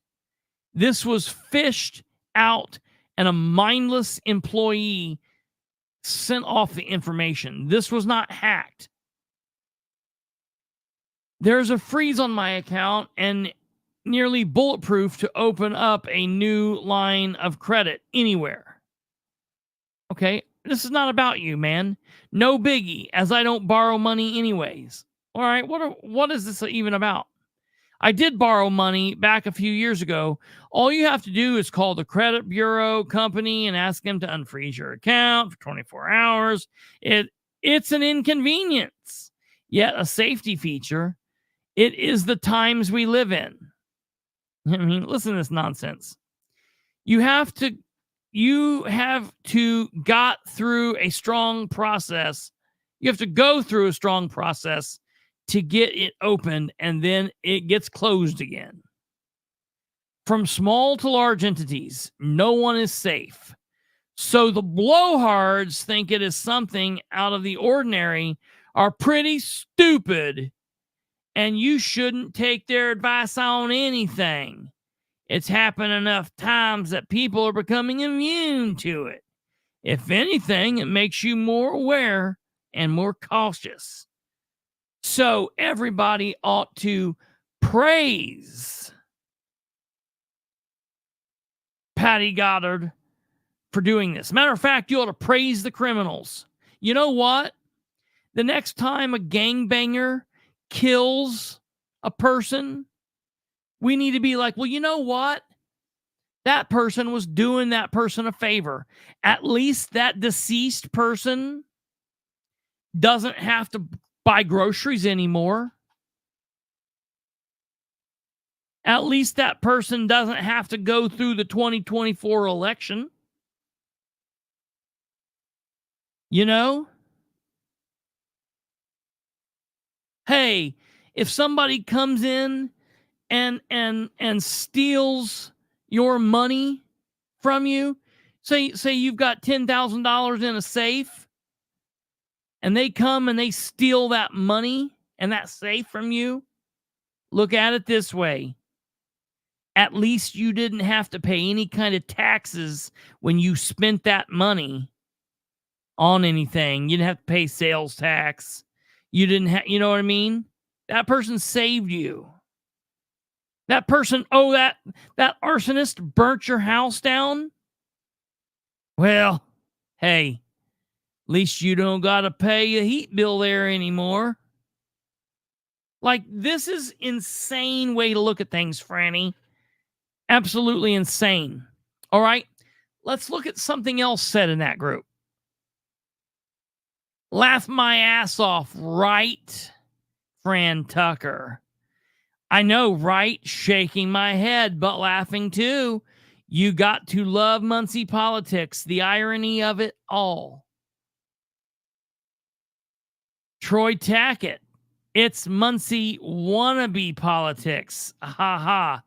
This was fished out, and a mindless employee sent off the information. This was not hacked. There's a freeze on my account and nearly bulletproof to open up a new line of credit anywhere. Okay, this is not about you, man. No biggie, as I don't borrow money anyways. All right, what is this even about? I did borrow money back a few years ago. All you have to do is call the credit bureau company and ask them to unfreeze your account for 24 hours. It's an inconvenience, yet a safety feature. It is the times we live in. I mean, listen to this nonsense. You have to got through a strong process. You have to go through a strong process to get it opened, and then it gets closed again. From small to large entities, no one is safe. So the blowhards think it is something out of the ordinary are pretty stupid, and you shouldn't take their advice on anything. It's happened enough times that people are becoming immune to it. If anything, it makes you more aware and more cautious. So everybody ought to praise Patty Goddard for doing this. Matter of fact, you ought to praise the criminals. You know what? The next time a gangbanger kills a person, we need to be like, well, you know what? That person was doing that person a favor. At least that deceased person doesn't have to buy groceries anymore. At least that person doesn't have to go through the 2024 election. You know? Hey, if somebody comes in and steals your money from you, say you've got $10,000 in a safe, and they come and they steal that money and that safe from you, look at it this way. At least you didn't have to pay any kind of taxes when you spent that money on anything. You didn't have to pay sales tax. You didn't have, you know what I mean? That person saved you. That person, that arsonist burnt your house down. Well, hey, at least you don't got to pay a heat bill there anymore. Like, this is insane way to look at things, Franny. Absolutely insane. All right, let's look at something else said in that group. Laugh my ass off, right, Fran Tucker? I know, right? Shaking my head, but laughing too. You got to love Muncie politics. The irony of it all. Troy Tackett. It's Muncie wannabe politics. Ha ha.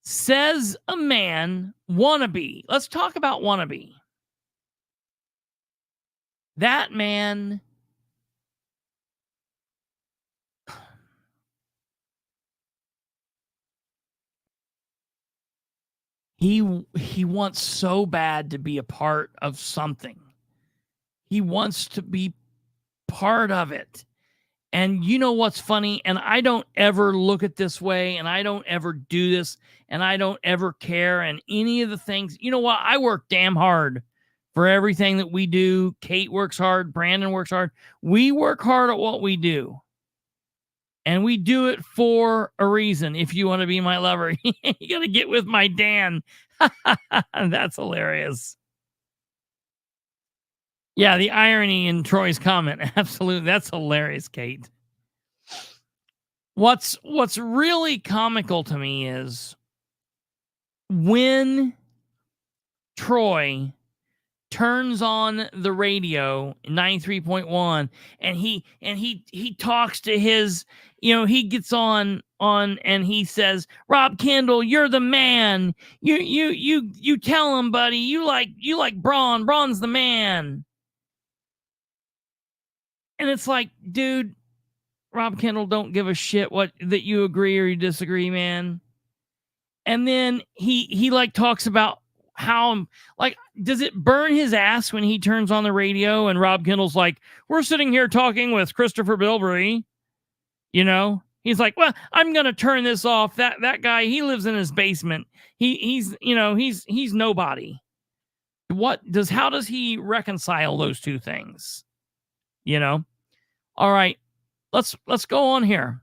Says a man, wannabe. Let's talk about wannabe. That man, he wants so bad to be a part of something. He wants to be part of it. And you know what's funny? And I don't ever look at this way, and I don't ever do this, and I don't ever care. And any of the things, you know what? I work damn hard for everything that we do. Kate works hard. Brandon works hard. We work hard at what we do. And we do it for a reason. If you want to be my lover, you got to get with my Dan. That's hilarious. Yeah, the irony in Troy's comment. Absolutely. That's hilarious, Kate. What's really comical to me is when Troy turns on the radio 93.1 and he talks to his, he gets on and he says, Rob Kendall, you're the man. You tell him, buddy, you like Braun. Braun's the man. And it's like, dude, Rob Kendall don't give a shit that you agree or you disagree, man. And then he like talks about how, like, does it burn his ass when he turns on the radio and Rob Kendall's like, we're sitting here talking with Kristopher Bilbrey, He's like, well, I'm gonna turn this off. That guy, he lives in his basement. He's nobody. How does he reconcile those two things? All right, let's go on here.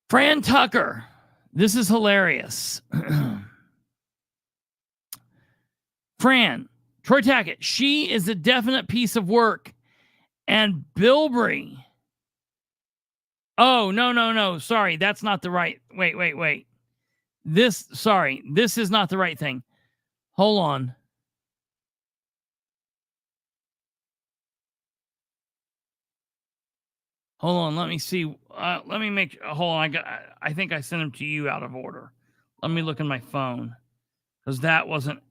Fran Tucker, this is hilarious. Fran, Troy Tackett, she is a definite piece of work. And Bilbrey. Oh, no. Sorry, that's not the right. Wait. This is not the right thing. Hold on. Let me see. Let me make. Hold on. I think I sent them to you out of order. Let me look in my phone because that wasn't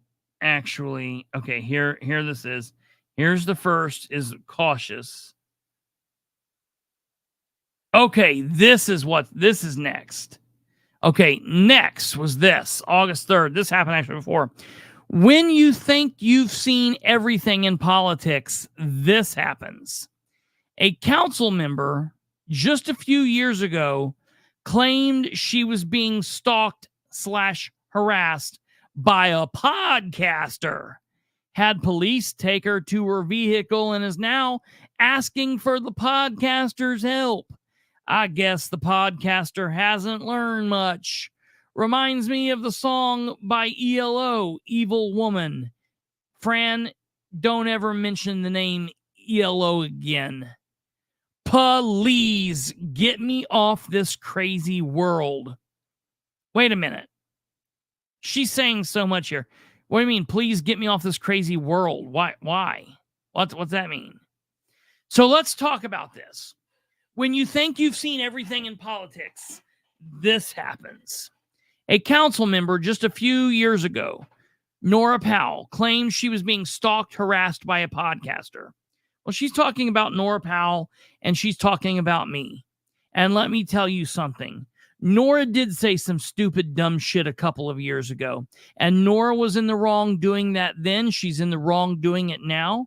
actually okay. Here this is. Here's the first is cautious. Okay, this is next. Okay, next was this August 3rd. This happened actually before. When you think you've seen everything in politics, this happens. A council member just a few years ago claimed she was being stalked / harassed by a podcaster, had police take her to her vehicle, and is now asking for the podcaster's help. I guess the podcaster hasn't learned much. Reminds me of the song by ELO, Evil Woman. Fran, don't ever mention the name ELO again. Please get me off this crazy world. Wait a minute. She's saying so much here. What do you mean, please get me off this crazy world? Why? What's that mean? So let's talk about this. When you think you've seen everything in politics, this happens. A council member just a few years ago, Nora Powell, claimed she was being stalked, harassed by a podcaster. Well, she's talking about Nora Powell, and she's talking about me. And let me tell you something. Nora did say some stupid, dumb shit a couple of years ago. And Nora was in the wrong doing that then. She's in the wrong doing it now.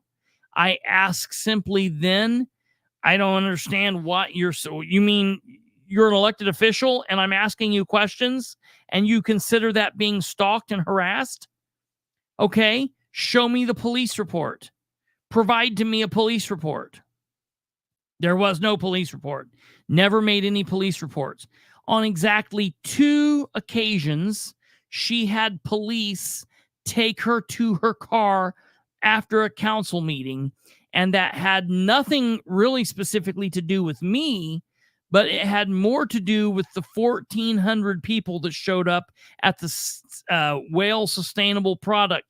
I ask simply then, I don't understand what you mean you're an elected official and I'm asking you questions and you consider that being stalked and harassed? Okay, show me the police report. Provide to me a police report. There was no police report. Never made any police reports. On exactly 2 occasions, she had police take her to her car after a council meeting, and that had nothing really specifically to do with me, but it had more to do with the 1,400 people that showed up at the whale sustainable product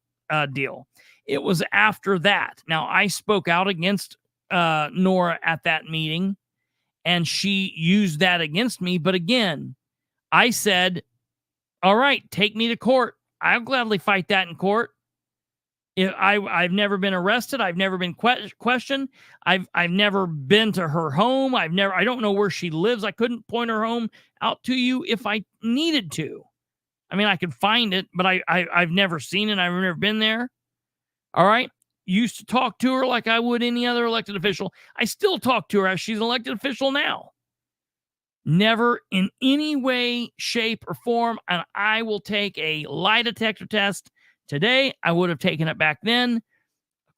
deal. It was after that. Now, I spoke out against Nora at that meeting, and she used that against me. But again, I said, all right, take me to court. I'll gladly fight that in court. I've never been arrested. I've never been questioned. I've never been to her home. I don't know where she lives. I couldn't point her home out to you if I needed to. I mean, I could find it, but I've never seen it. I've never been there. All right. Used to talk to her like I would any other elected official. I still talk to her as she's an elected official now. Never in any way, shape, or form. And I will take a lie detector test today. I would have taken it back then.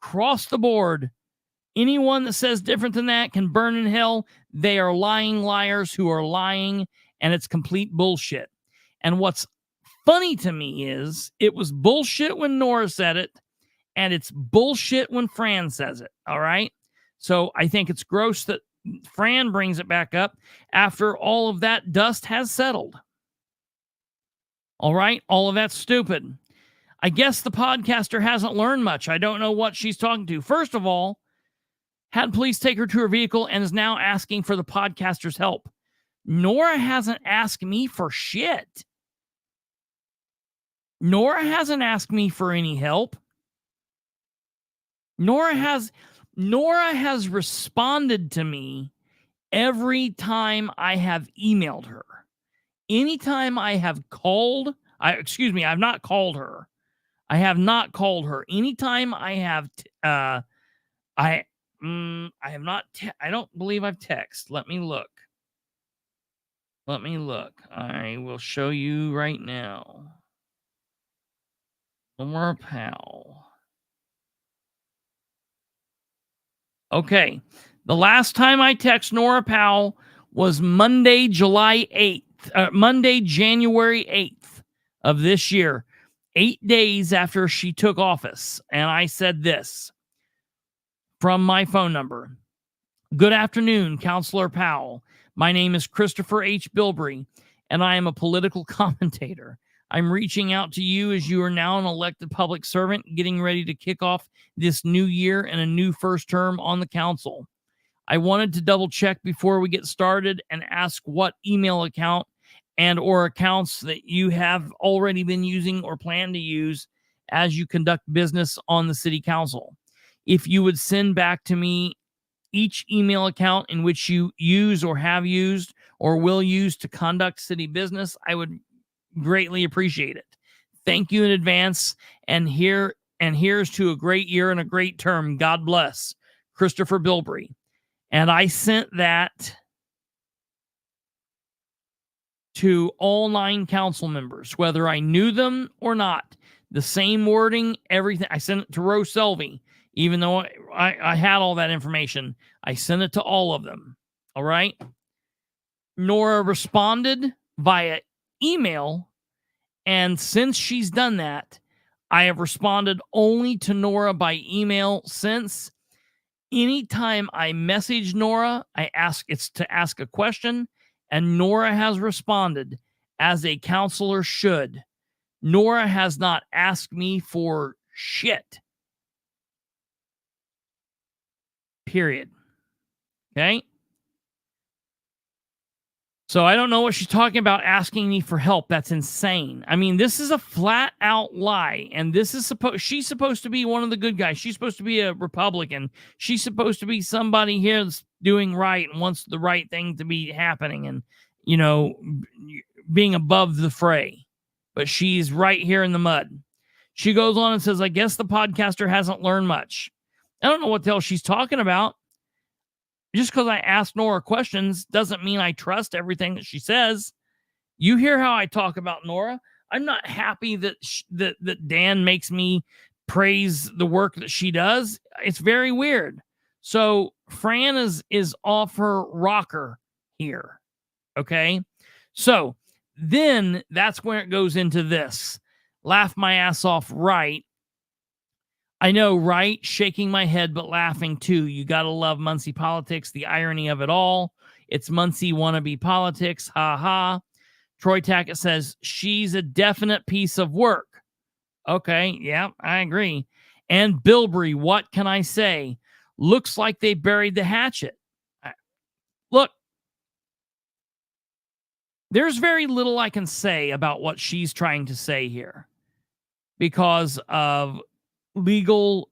Across the board, anyone that says different than that can burn in hell. They are lying liars who are lying, and it's complete bullshit. And what's funny to me is it was bullshit when Nora said it, and it's bullshit when Fran says it. All right. So I think it's gross that Fran brings it back up after all of that dust has settled. All right. All of that's stupid. I guess the podcaster hasn't learned much. I don't know what she's talking to. First of all, had police take her to her vehicle and is now asking for the podcaster's help. Nora hasn't asked me for shit. Nora hasn't asked me for any help. Nora has responded to me every time I have emailed her. Anytime I have called, I've not called her. I have not called her. Anytime I have, I have not, I don't believe I've texted. Let me look. I will show you right now. Nora Powell. Okay. The last time I text Nora Powell was Monday, January 8th of this year, 8 days after she took office. And I said this from my phone number. Good afternoon, Councilor Powell. My name is Kristopher H. Bilbrey, and I am a political commentator. I'm reaching out to you as you are now an elected public servant getting ready to kick off this new year and a new first term on the council. I wanted to double check before we get started and ask what email account and or accounts that you have already been using or plan to use as you conduct business on the city council. If you would send back to me each email account in which you use or have used or will use to conduct city business, I would greatly appreciate it. Thank you in advance, and here's to a great year and a great term. God bless. Kristopher Bilbrey. And I sent that to all 9 council members, whether I knew them or not. The same wording, everything. I sent it to Rose Selvey, even though I had all that information. I sent it to all of them. All right. Nora responded via email. And since she's done that, I have responded only to Nora by email since. Anytime I message Nora, it's to ask a question, and Nora has responded as a counselor should. Nora has not asked me for shit. Period. Okay? So I don't know what she's talking about asking me for help. That's insane. I mean, this is a flat out lie. And this is she's supposed to be one of the good guys. She's supposed to be a Republican. She's supposed to be somebody here that's doing right and wants the right thing to be happening and, you know, being above the fray. But she's right here in the mud. She goes on and says, I guess the podcaster hasn't learned much. I don't know what the hell she's talking about. Just because I ask Nora questions doesn't mean I trust everything that she says. You hear how I talk about Nora. I'm not happy that that Dan makes me praise the work that she does. It's very weird. So Fran is off her rocker here. Okay. So then that's where it goes into this. Laugh my ass off, right? I know, right? Shaking my head, but laughing too. You got to love Muncie politics, the irony of it all. It's Muncie wannabe politics. Ha ha. Troy Tackett says, she's a definite piece of work. Okay, yeah, I agree. And Bilbrey, what can I say? Looks like they buried the hatchet. Look, there's very little I can say about what she's trying to say here because of legal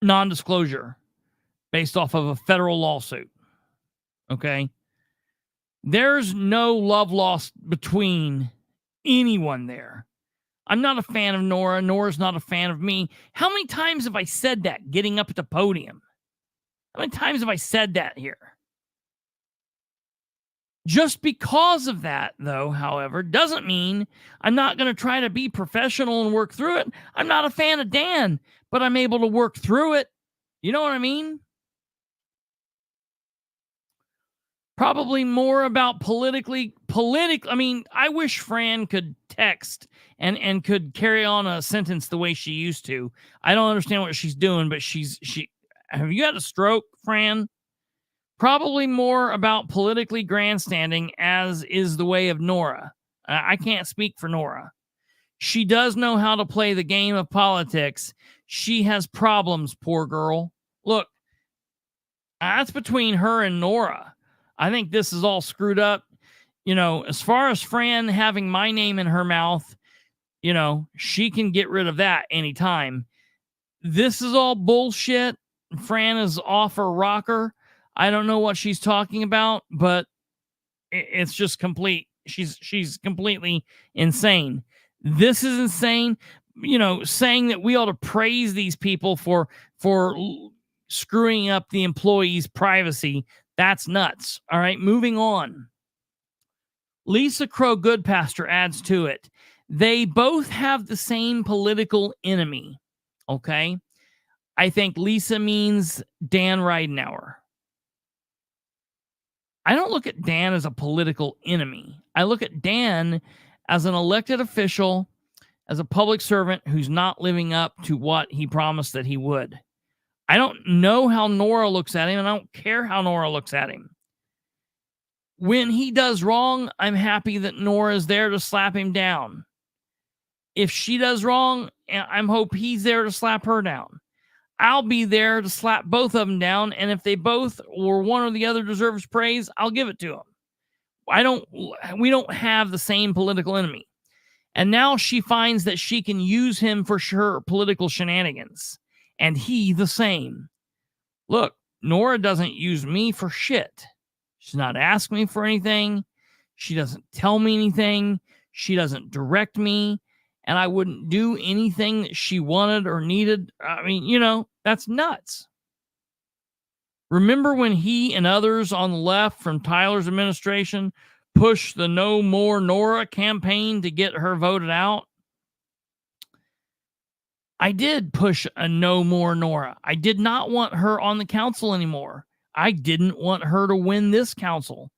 non-disclosure based off of a federal lawsuit. Okay? There's no love lost between anyone there. I'm not a fan of Nora. Nora's not a fan of me. How many times have I said that getting up at the podium? How many times have I said that here? Just because of that, though, however, doesn't mean I'm not going to try to be professional and work through it. I'm not a fan of Dan, but I'm able to work through it. You know what I mean? Probably more about politically. I mean, I wish Fran could text and could carry on a sentence the way she used to. I don't understand what she's doing, but she. Have you had a stroke, Fran? Probably more about politically grandstanding, as is the way of Nora. I can't speak for Nora. She does know how to play the game of politics. She has problems, poor girl. Look, that's between her and Nora. I think this is all screwed up. You know, as far as Fran having my name in her mouth, you know, she can get rid of that anytime. This is all bullshit. Fran is off her rocker. I don't know what she's talking about, but it's just complete. She's completely insane. This is insane. You know, saying that we ought to praise these people for screwing up the employees' privacy. That's nuts. All right, moving on. Lisa Crow Goodpasture adds to it. They both have the same political enemy. Okay. I think Lisa means Dan Ridenour. I don't look at Dan as a political enemy. I look at Dan as an elected official, as a public servant who's not living up to what he promised that he would. I don't know how Nora looks at him, and I don't care how Nora looks at him. When he does wrong, I'm happy that Nora is there to slap him down. If she does wrong, I'm hope he's there to slap her down. I'll be there to slap both of them down, and if they both or one or the other deserves praise, I'll give it to them. We don't have the same political enemy. And now she finds that she can use him for her political shenanigans, and he the same. Look, Nora doesn't use me for shit. She's not asking me for anything. She doesn't tell me anything. She doesn't direct me. And I wouldn't do anything that she wanted or needed. I mean, you know, that's nuts. Remember when he and others on the left from Tyler's administration pushed the No More Nora campaign to get her voted out? I did push a No More Nora. I did not want her on the council anymore. I didn't want her to win this council.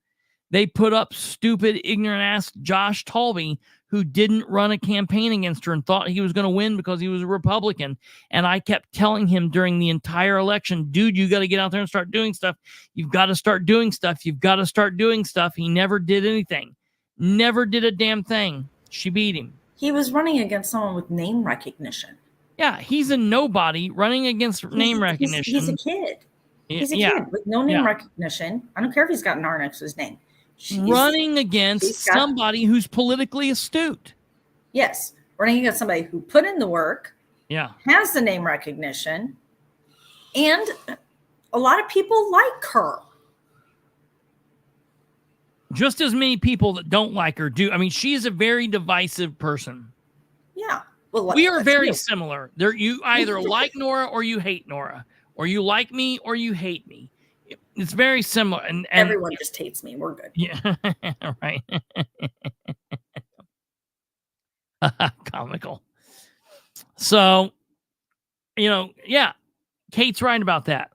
They put up stupid, ignorant ass Josh Talby, who didn't run a campaign against her and thought he was going to win because he was a Republican. And I kept telling him during the entire election, dude, you got to get out there and start doing stuff. You've got to start doing stuff. You've got to start doing stuff. He never did anything. Never did a damn thing. She beat him. He was running against someone with name recognition. Yeah, he's a nobody running against name recognition. He's a kid. He's a kid with no name recognition. I don't care if he's got an R next to his name. Running against somebody who's politically astute. Yes. Running against somebody who put in the work. Yeah. Has the name recognition. And a lot of people like her. Just as many people that don't like her do. I mean, she is a very divisive person. Yeah. Well, we are very similar. There, you either like Nora or you hate Nora. Or you like me or you hate me. It's very similar. And everyone just hates me. We're good. Yeah, right. Comical. So, Kate's right about that.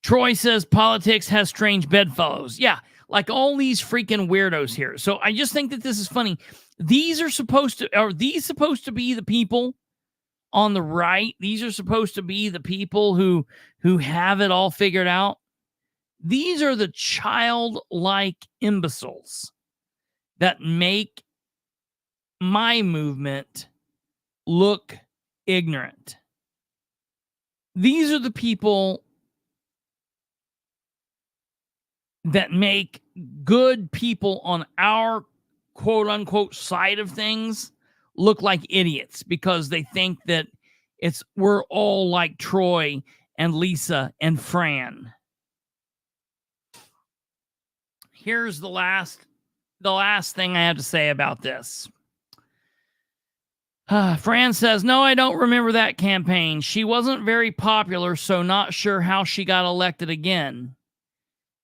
Troy says politics has strange bedfellows. Yeah, like all these freaking weirdos here. So I just think that this is funny. Are these supposed to be the people on the right? These are supposed to be the people who have it all figured out. These are the childlike imbeciles that make my movement look ignorant. These are the people that make good people on our quote unquote side of things look like idiots because they think that we're all like Troy and Lisa and Fran. Here's the last thing I have to say about this. Fran says, no, I don't remember that campaign. She wasn't very popular, so not sure how she got elected again.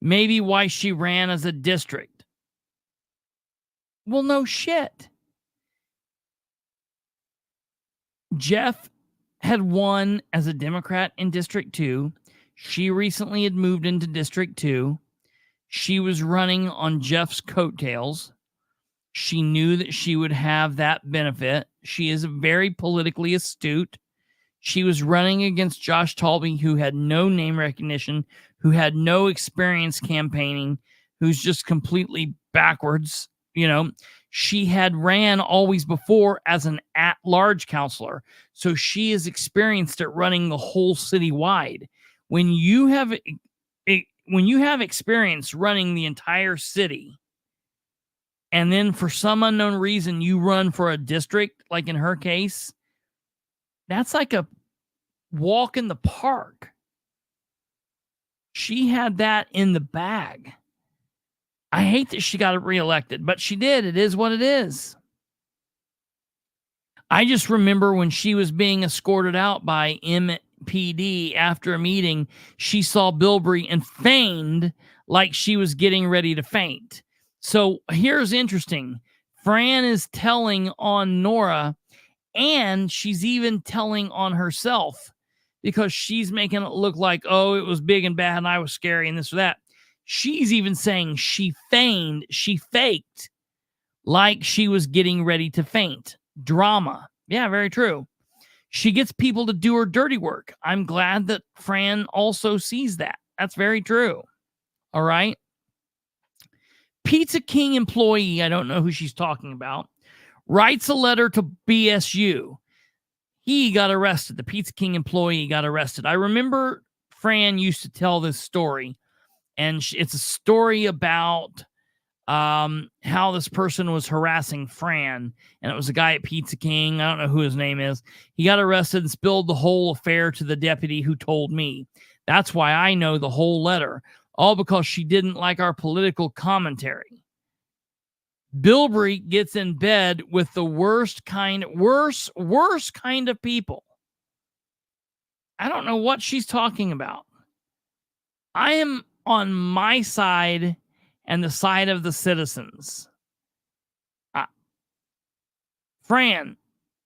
Maybe why she ran as a district. Well, no shit. Jeff had won as a Democrat in District 2. She recently had moved into District 2. She was running on Jeff's coattails. She knew that she would have that benefit. She is very politically astute. She was running against Josh Talby, who had no name recognition, who had no experience campaigning, who's just completely backwards. She had ran always before as an at-large counselor. So she is experienced at running the whole city wide. When you have experience running the entire city, and then for some unknown reason you run for a district, like in her case, that's like a walk in the park. She had that in the bag. I hate that she got reelected, but she did. It is what it is. I just remember when she was being escorted out by MPD after a meeting, she saw Bilbrey and feigned like she was getting ready to faint. So here's interesting. Fran is telling on Nora, and she's even telling on herself because she's making it look like, oh, it was big and bad and I was scary and this or that. She's even saying she faked like she was getting ready to faint. Drama. Yeah, very true. She gets people to do her dirty work. I'm glad that Fran also sees that. That's very true. All right. Pizza King employee, I don't know who she's talking about, writes a letter to BSU. He got arrested. The Pizza King employee got arrested. I remember Fran used to tell this story. And it's a story about how this person was harassing Fran. And it was a guy at Pizza King. I don't know who his name is. He got arrested and spilled the whole affair to the deputy who told me. That's why I know the whole letter. All because she didn't like our political commentary. Bilbrey gets in bed with the worst kind of people. I don't know what she's talking about. I am on my side and the side of the citizens. Fran,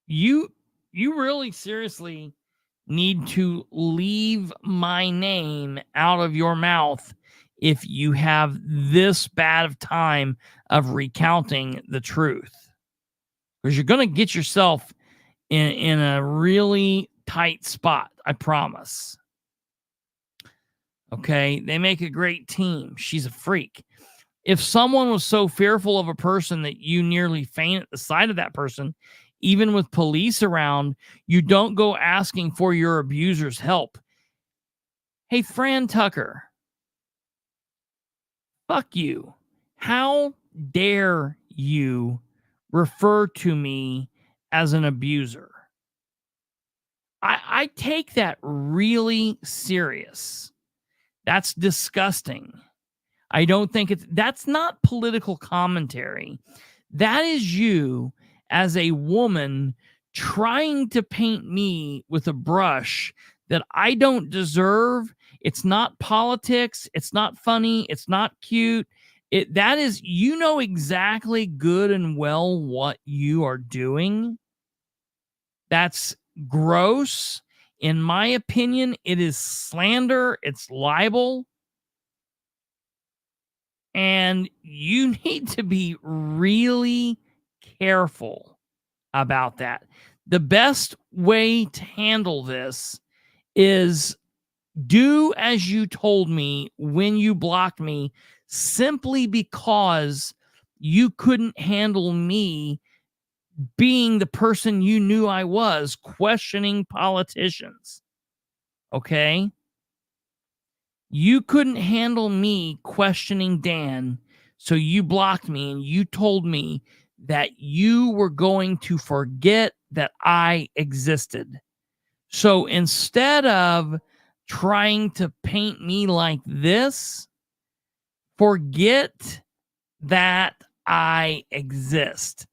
you really seriously need to leave my name out of your mouth if you have this bad of time of recounting the truth, because you're going to get yourself in a really tight spot. I promise. Okay. They make a great team. She's a freak. If someone was so fearful of a person that you nearly faint at the sight of that person, even with police around, you don't go asking for your abuser's help. Hey, Fran Tucker, fuck you. How dare you refer to me as an abuser? I take that really serious. That's disgusting. I don't think that's not political commentary. That is you as a woman trying to paint me with a brush that I don't deserve. It's not politics. It's not funny. It's not cute. That is, you know exactly good and well what you are doing. That's gross. In my opinion, it is slander. It's libel. And you need to be really careful about that. The best way to handle this is do as you told me when you blocked me, simply because you couldn't handle me being the person you knew I was, questioning politicians. Okay? You couldn't handle me questioning Dan, so you blocked me and you told me that you were going to forget that I existed. So instead of trying to paint me like this, forget that I exist.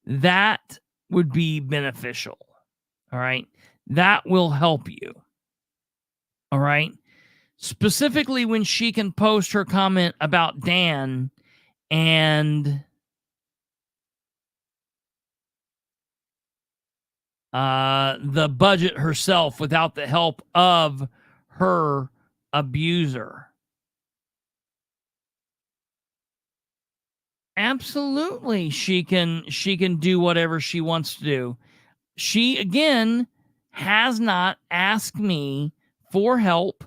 That would be beneficial. All right. That will help you. All right. Specifically when she can post her comment about Dan and the budget herself without the help of her abuser. Absolutely, she can do whatever she wants to do. She, again, has not asked me for help.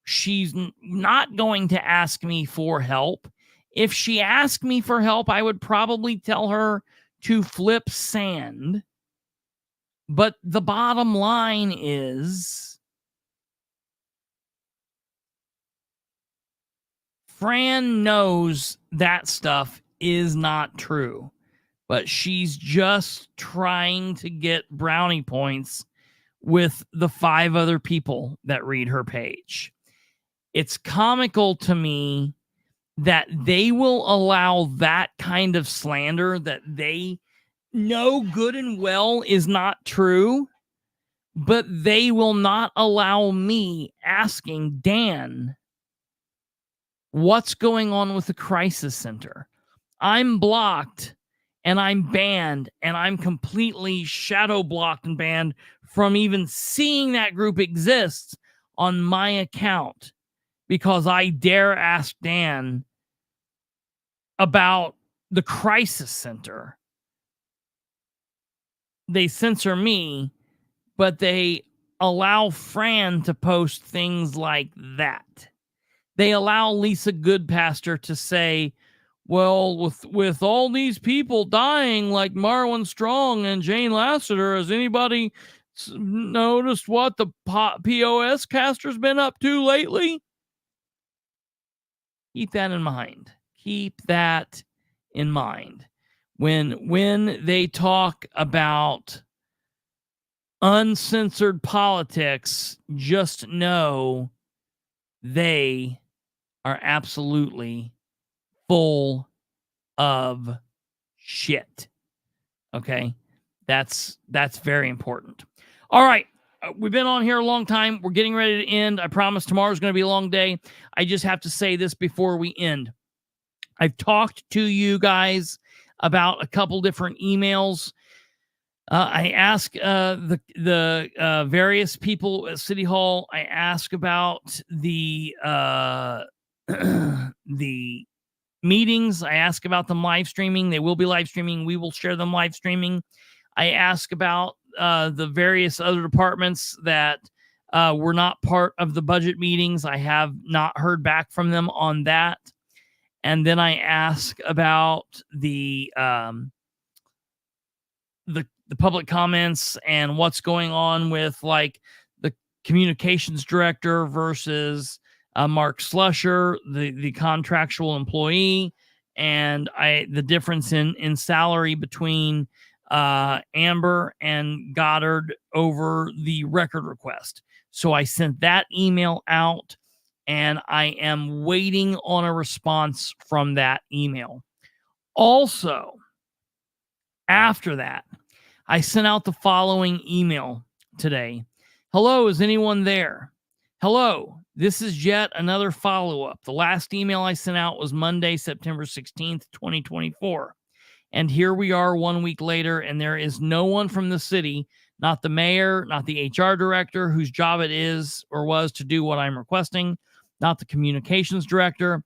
She's not going to ask me for help. If she asked me for help, I would probably tell her to flip sand. But the bottom line is, Fran knows that stuff is not true, but she's just trying to get brownie points with the 5 other people that read her page. It's comical to me that they will allow that kind of slander that they know good and well is not true, but they will not allow me asking Dan what's going on with the crisis center. I'm blocked and I'm banned and I'm completely shadow blocked and banned from even seeing that group exists on my account, because I dare ask Dan about the crisis center. They censor me, but they allow Fran to post things like that. They allow Lisa Goodpastor to say, well, with all these people dying like Marlon Strong and Jane Lassiter, has anybody noticed what the POS caster's been up to lately? Keep that in mind. Keep that in mind. When they talk about uncensored politics, just know they are absolutely full of shit. Okay? That's very important. All right. we've been on here a long time. We're getting ready to end. I promise tomorrow's going to be a long day. I just have to say this before we end. I've talked to you guys about a couple different emails. I ask the various people at City Hall. I ask about the the meetings. I ask about them live streaming. They will be live streaming. We will share them live streaming. I ask about the various other departments that were not part of the budget meetings. I have not heard back from them on that. And then I ask about the public comments and what's going on with like the communications director versus Mark Slusher, the contractual employee, and the difference in salary between Amber and Goddard over the record request. So I sent that email out, and I am waiting on a response from that email. Also, after that, I sent out the following email today. Hello, is anyone there? Hello, this is yet another follow-up. The last email I sent out was Monday, September 16th, 2024. And here we are 1 week later, and there is no one from the city, not the mayor, not the HR director, whose job it is or was to do what I'm requesting, not the communications director,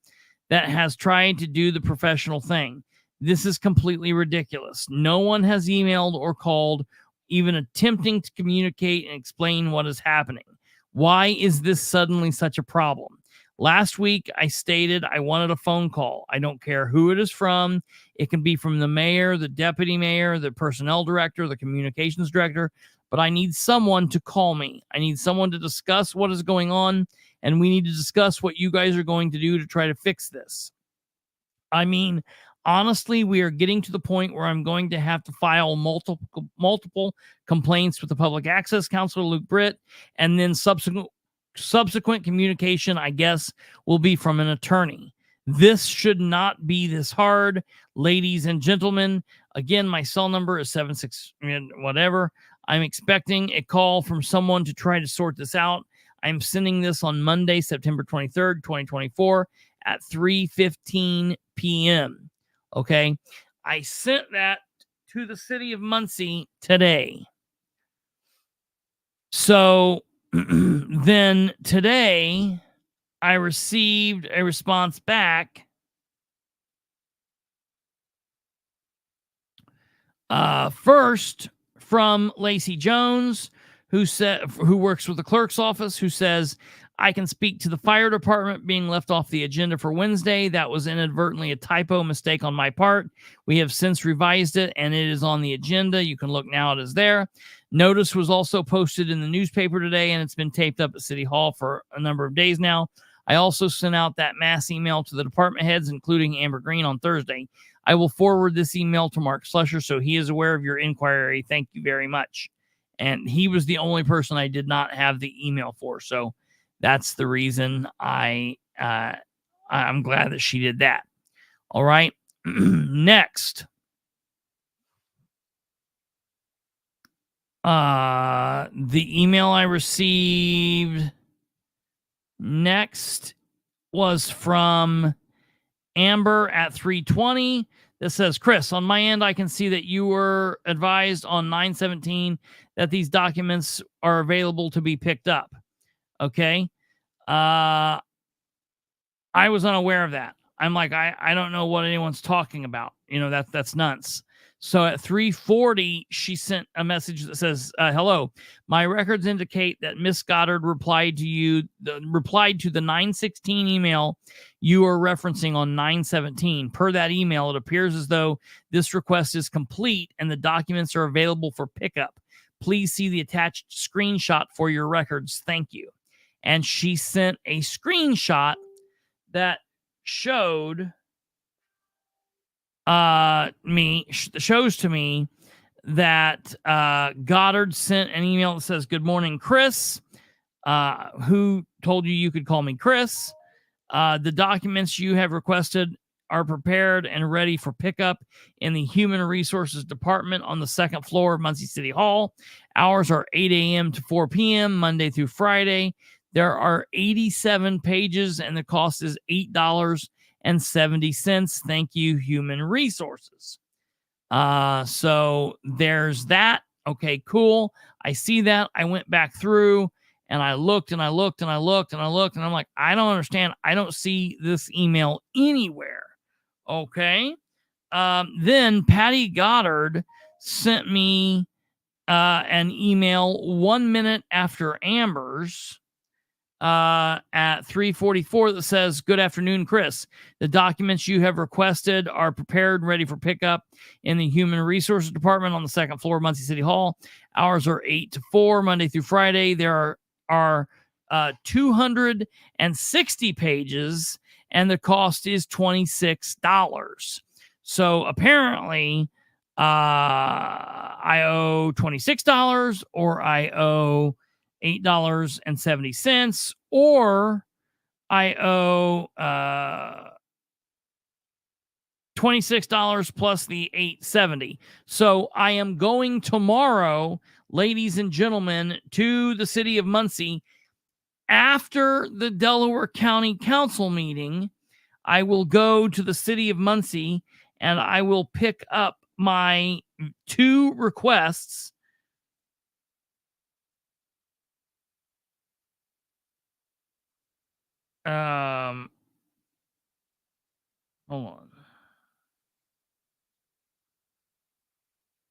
that has tried to do the professional thing. This is completely ridiculous. No one has emailed or called, even attempting to communicate and explain what is happening. Why is this suddenly such a problem? Last week, I stated I wanted a phone call. I don't care who it is from. It can be from the mayor, the deputy mayor, the personnel director, the communications director, but I need someone to call me. I need someone to discuss what is going on, and we need to discuss what you guys are going to do to try to fix this. I mean, honestly, we are getting to the point where I'm going to have to file multiple complaints with the Public Access Counselor, Luke Britt, and then subsequent communication, I guess, will be from an attorney. This should not be this hard, ladies and gentlemen. Again, my cell number is 76 whatever. I'm expecting a call from someone to try to sort this out. I'm sending this on Monday, September 23rd, 2024 at 3:15 p.m. Okay, I sent that to the City of Muncie today. So then today I received a response back first from Lacey Jones, who works with the clerk's office, who says, I can speak to the fire department being left off the agenda for Wednesday. That was inadvertently a typo mistake on my part. We have since revised it, and it is on the agenda. You can look now. It is there. Notice was also posted in the newspaper today, and it's been taped up at City Hall for a number of days now. I also sent out that mass email to the department heads, including Amber Green, on Thursday. I will forward this email to Mark Slusher so he is aware of your inquiry. Thank you very much. And he was the only person I did not have the email for, so that's the reason I'm glad that she did that. All right. Next. The email I received next was from Amber at 3:20. That says, Chris, on my end, I can see that you were advised on 9/17 that these documents are available to be picked up. Okay. I was unaware of that. I'm like, I don't know what anyone's talking about. You know, that's nuts. So at 3:40, she sent a message that says, hello, my records indicate that Miss Goddard replied to the 9/16 email you are referencing on 9/17. Per that email, it appears as though this request is complete and the documents are available for pickup. Please see the attached screenshot for your records. Thank you. And she sent a screenshot that showed shows to me that Goddard sent an email that says, good morning, Chris. Who told you could call me Chris? The documents you have requested are prepared and ready for pickup in the Human Resources Department on the second floor of Muncie City Hall. Hours are 8 a.m. to 4 p.m., Monday through Friday. There are 87 pages, and the cost is $8.70. Thank you, Human Resources. So there's that. Okay, cool. I see that. I went back through and I looked and I looked and I looked and I looked, and I'm like, I don't understand. I don't see this email anywhere. Okay. Then Patty Goddard sent me an email 1 minute after Amber's at 3:44 that says, "Good afternoon, Chris. The documents you have requested are prepared and ready for pickup in the Human Resources Department on the second floor of Muncie City Hall. Hours are 8 to 4, Monday through Friday. There are 260 pages, and the cost is $26. So apparently, I owe $26, or I owe $8.70, or I owe $26 plus the $8.70. So I am going tomorrow, ladies and gentlemen, to the city of Muncie. After the Delaware County Council meeting, I will go to the city of Muncie and I will pick up my 2 requests. Hold on.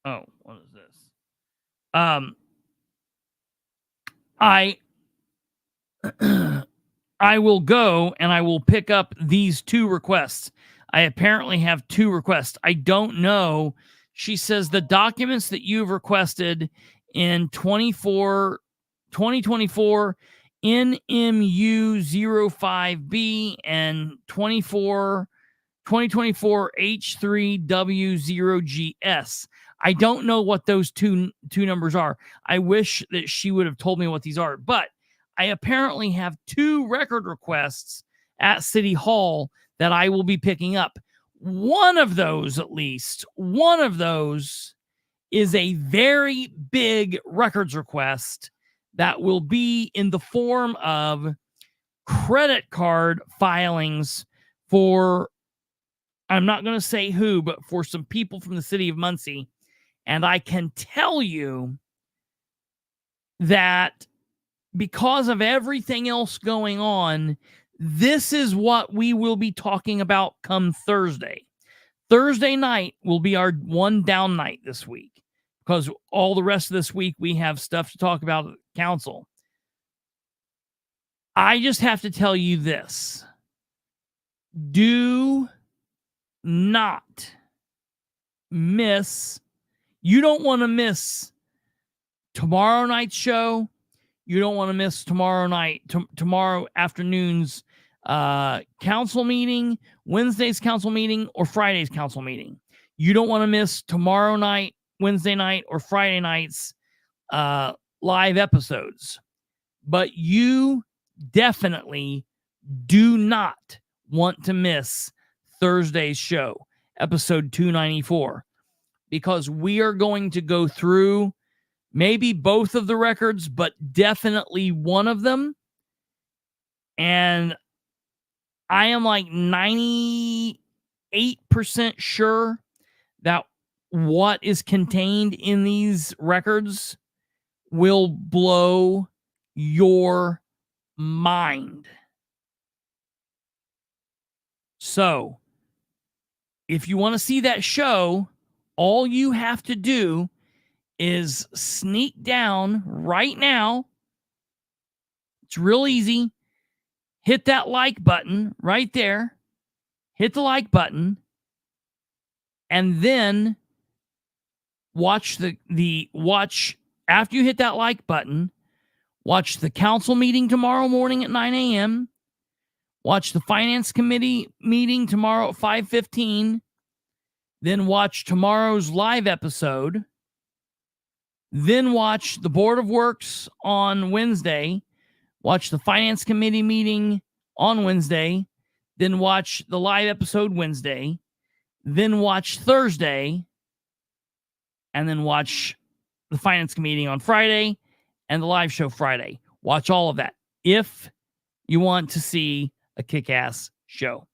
Oh, what is this? I will go and I will pick up these 2 requests. I apparently have 2 requests. I don't know. She says the documents that you've requested in 2024 NMU05B and 2024 H3W0GS. I don't know what those two numbers are. I wish that she would have told me what these are, but I apparently have 2 record requests at City Hall that I will be picking up. One of those, at least, one of those is a very big records request that will be in the form of credit card filings for, I'm not going to say who, but for some people from the city of Muncie. And I can tell you that because of everything else going on, this is what we will be talking about come Thursday. Thursday night will be our one down night this week, because all the rest of this week we have stuff to talk about at the council. I just have to tell you this. Do not miss. You don't want to miss tomorrow night's show. You don't want to miss tomorrow afternoon's council meeting, Wednesday's council meeting, or Friday's council meeting. You don't want to miss tomorrow night, Wednesday night, or Friday night's live episodes. But you definitely do not want to miss Thursday's show, episode 294, because we are going to go through maybe both of the records, but definitely one of them. And I am like 98% sure that what is contained in these records will blow your mind. So, if you want to see that show, all you have to do is sneak down right now. It's real easy. Hit that like button right there. Hit the like button. And then watch after you hit that like button, watch the council meeting tomorrow morning at 9 a.m. Watch the finance committee meeting tomorrow at 5:15. Then watch tomorrow's live episode. Then watch the Board of Works on Wednesday. Watch the Finance Committee meeting on Wednesday. then watch the live episode Wednesday, then watch Thursday, and then watch the finance committee on Friday and the live show Friday. Watch all of that if you want to see a kick-ass show.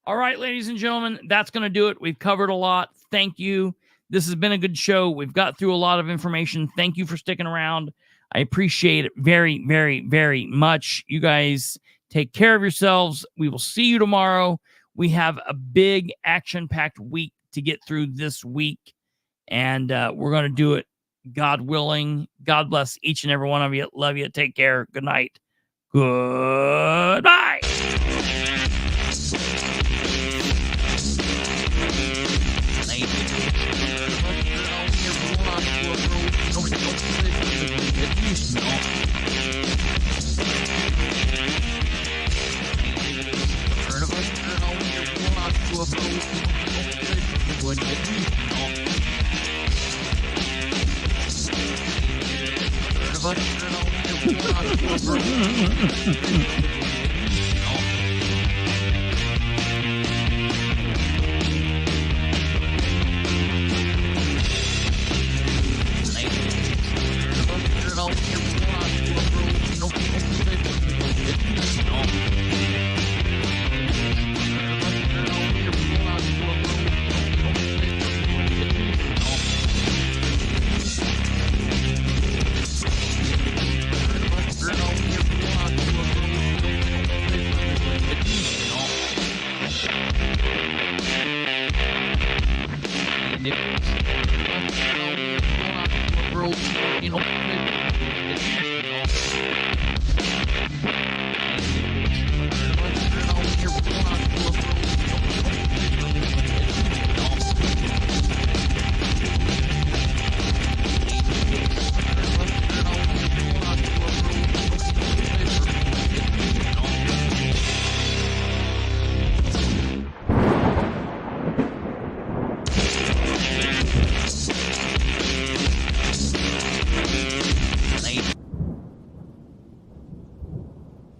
All right, ladies and gentlemen, that's going to do it. We've covered a lot. Thank you. This has been a good show. We've got through a lot of information. Thank you for sticking around. I appreciate it very, very, very much. You guys take care of yourselves. We will see you tomorrow. We have a big action-packed week to get through this week, and we're going to do it, God willing. God bless each and every one of you. Love you. Take care. Good night. Goodbye. What?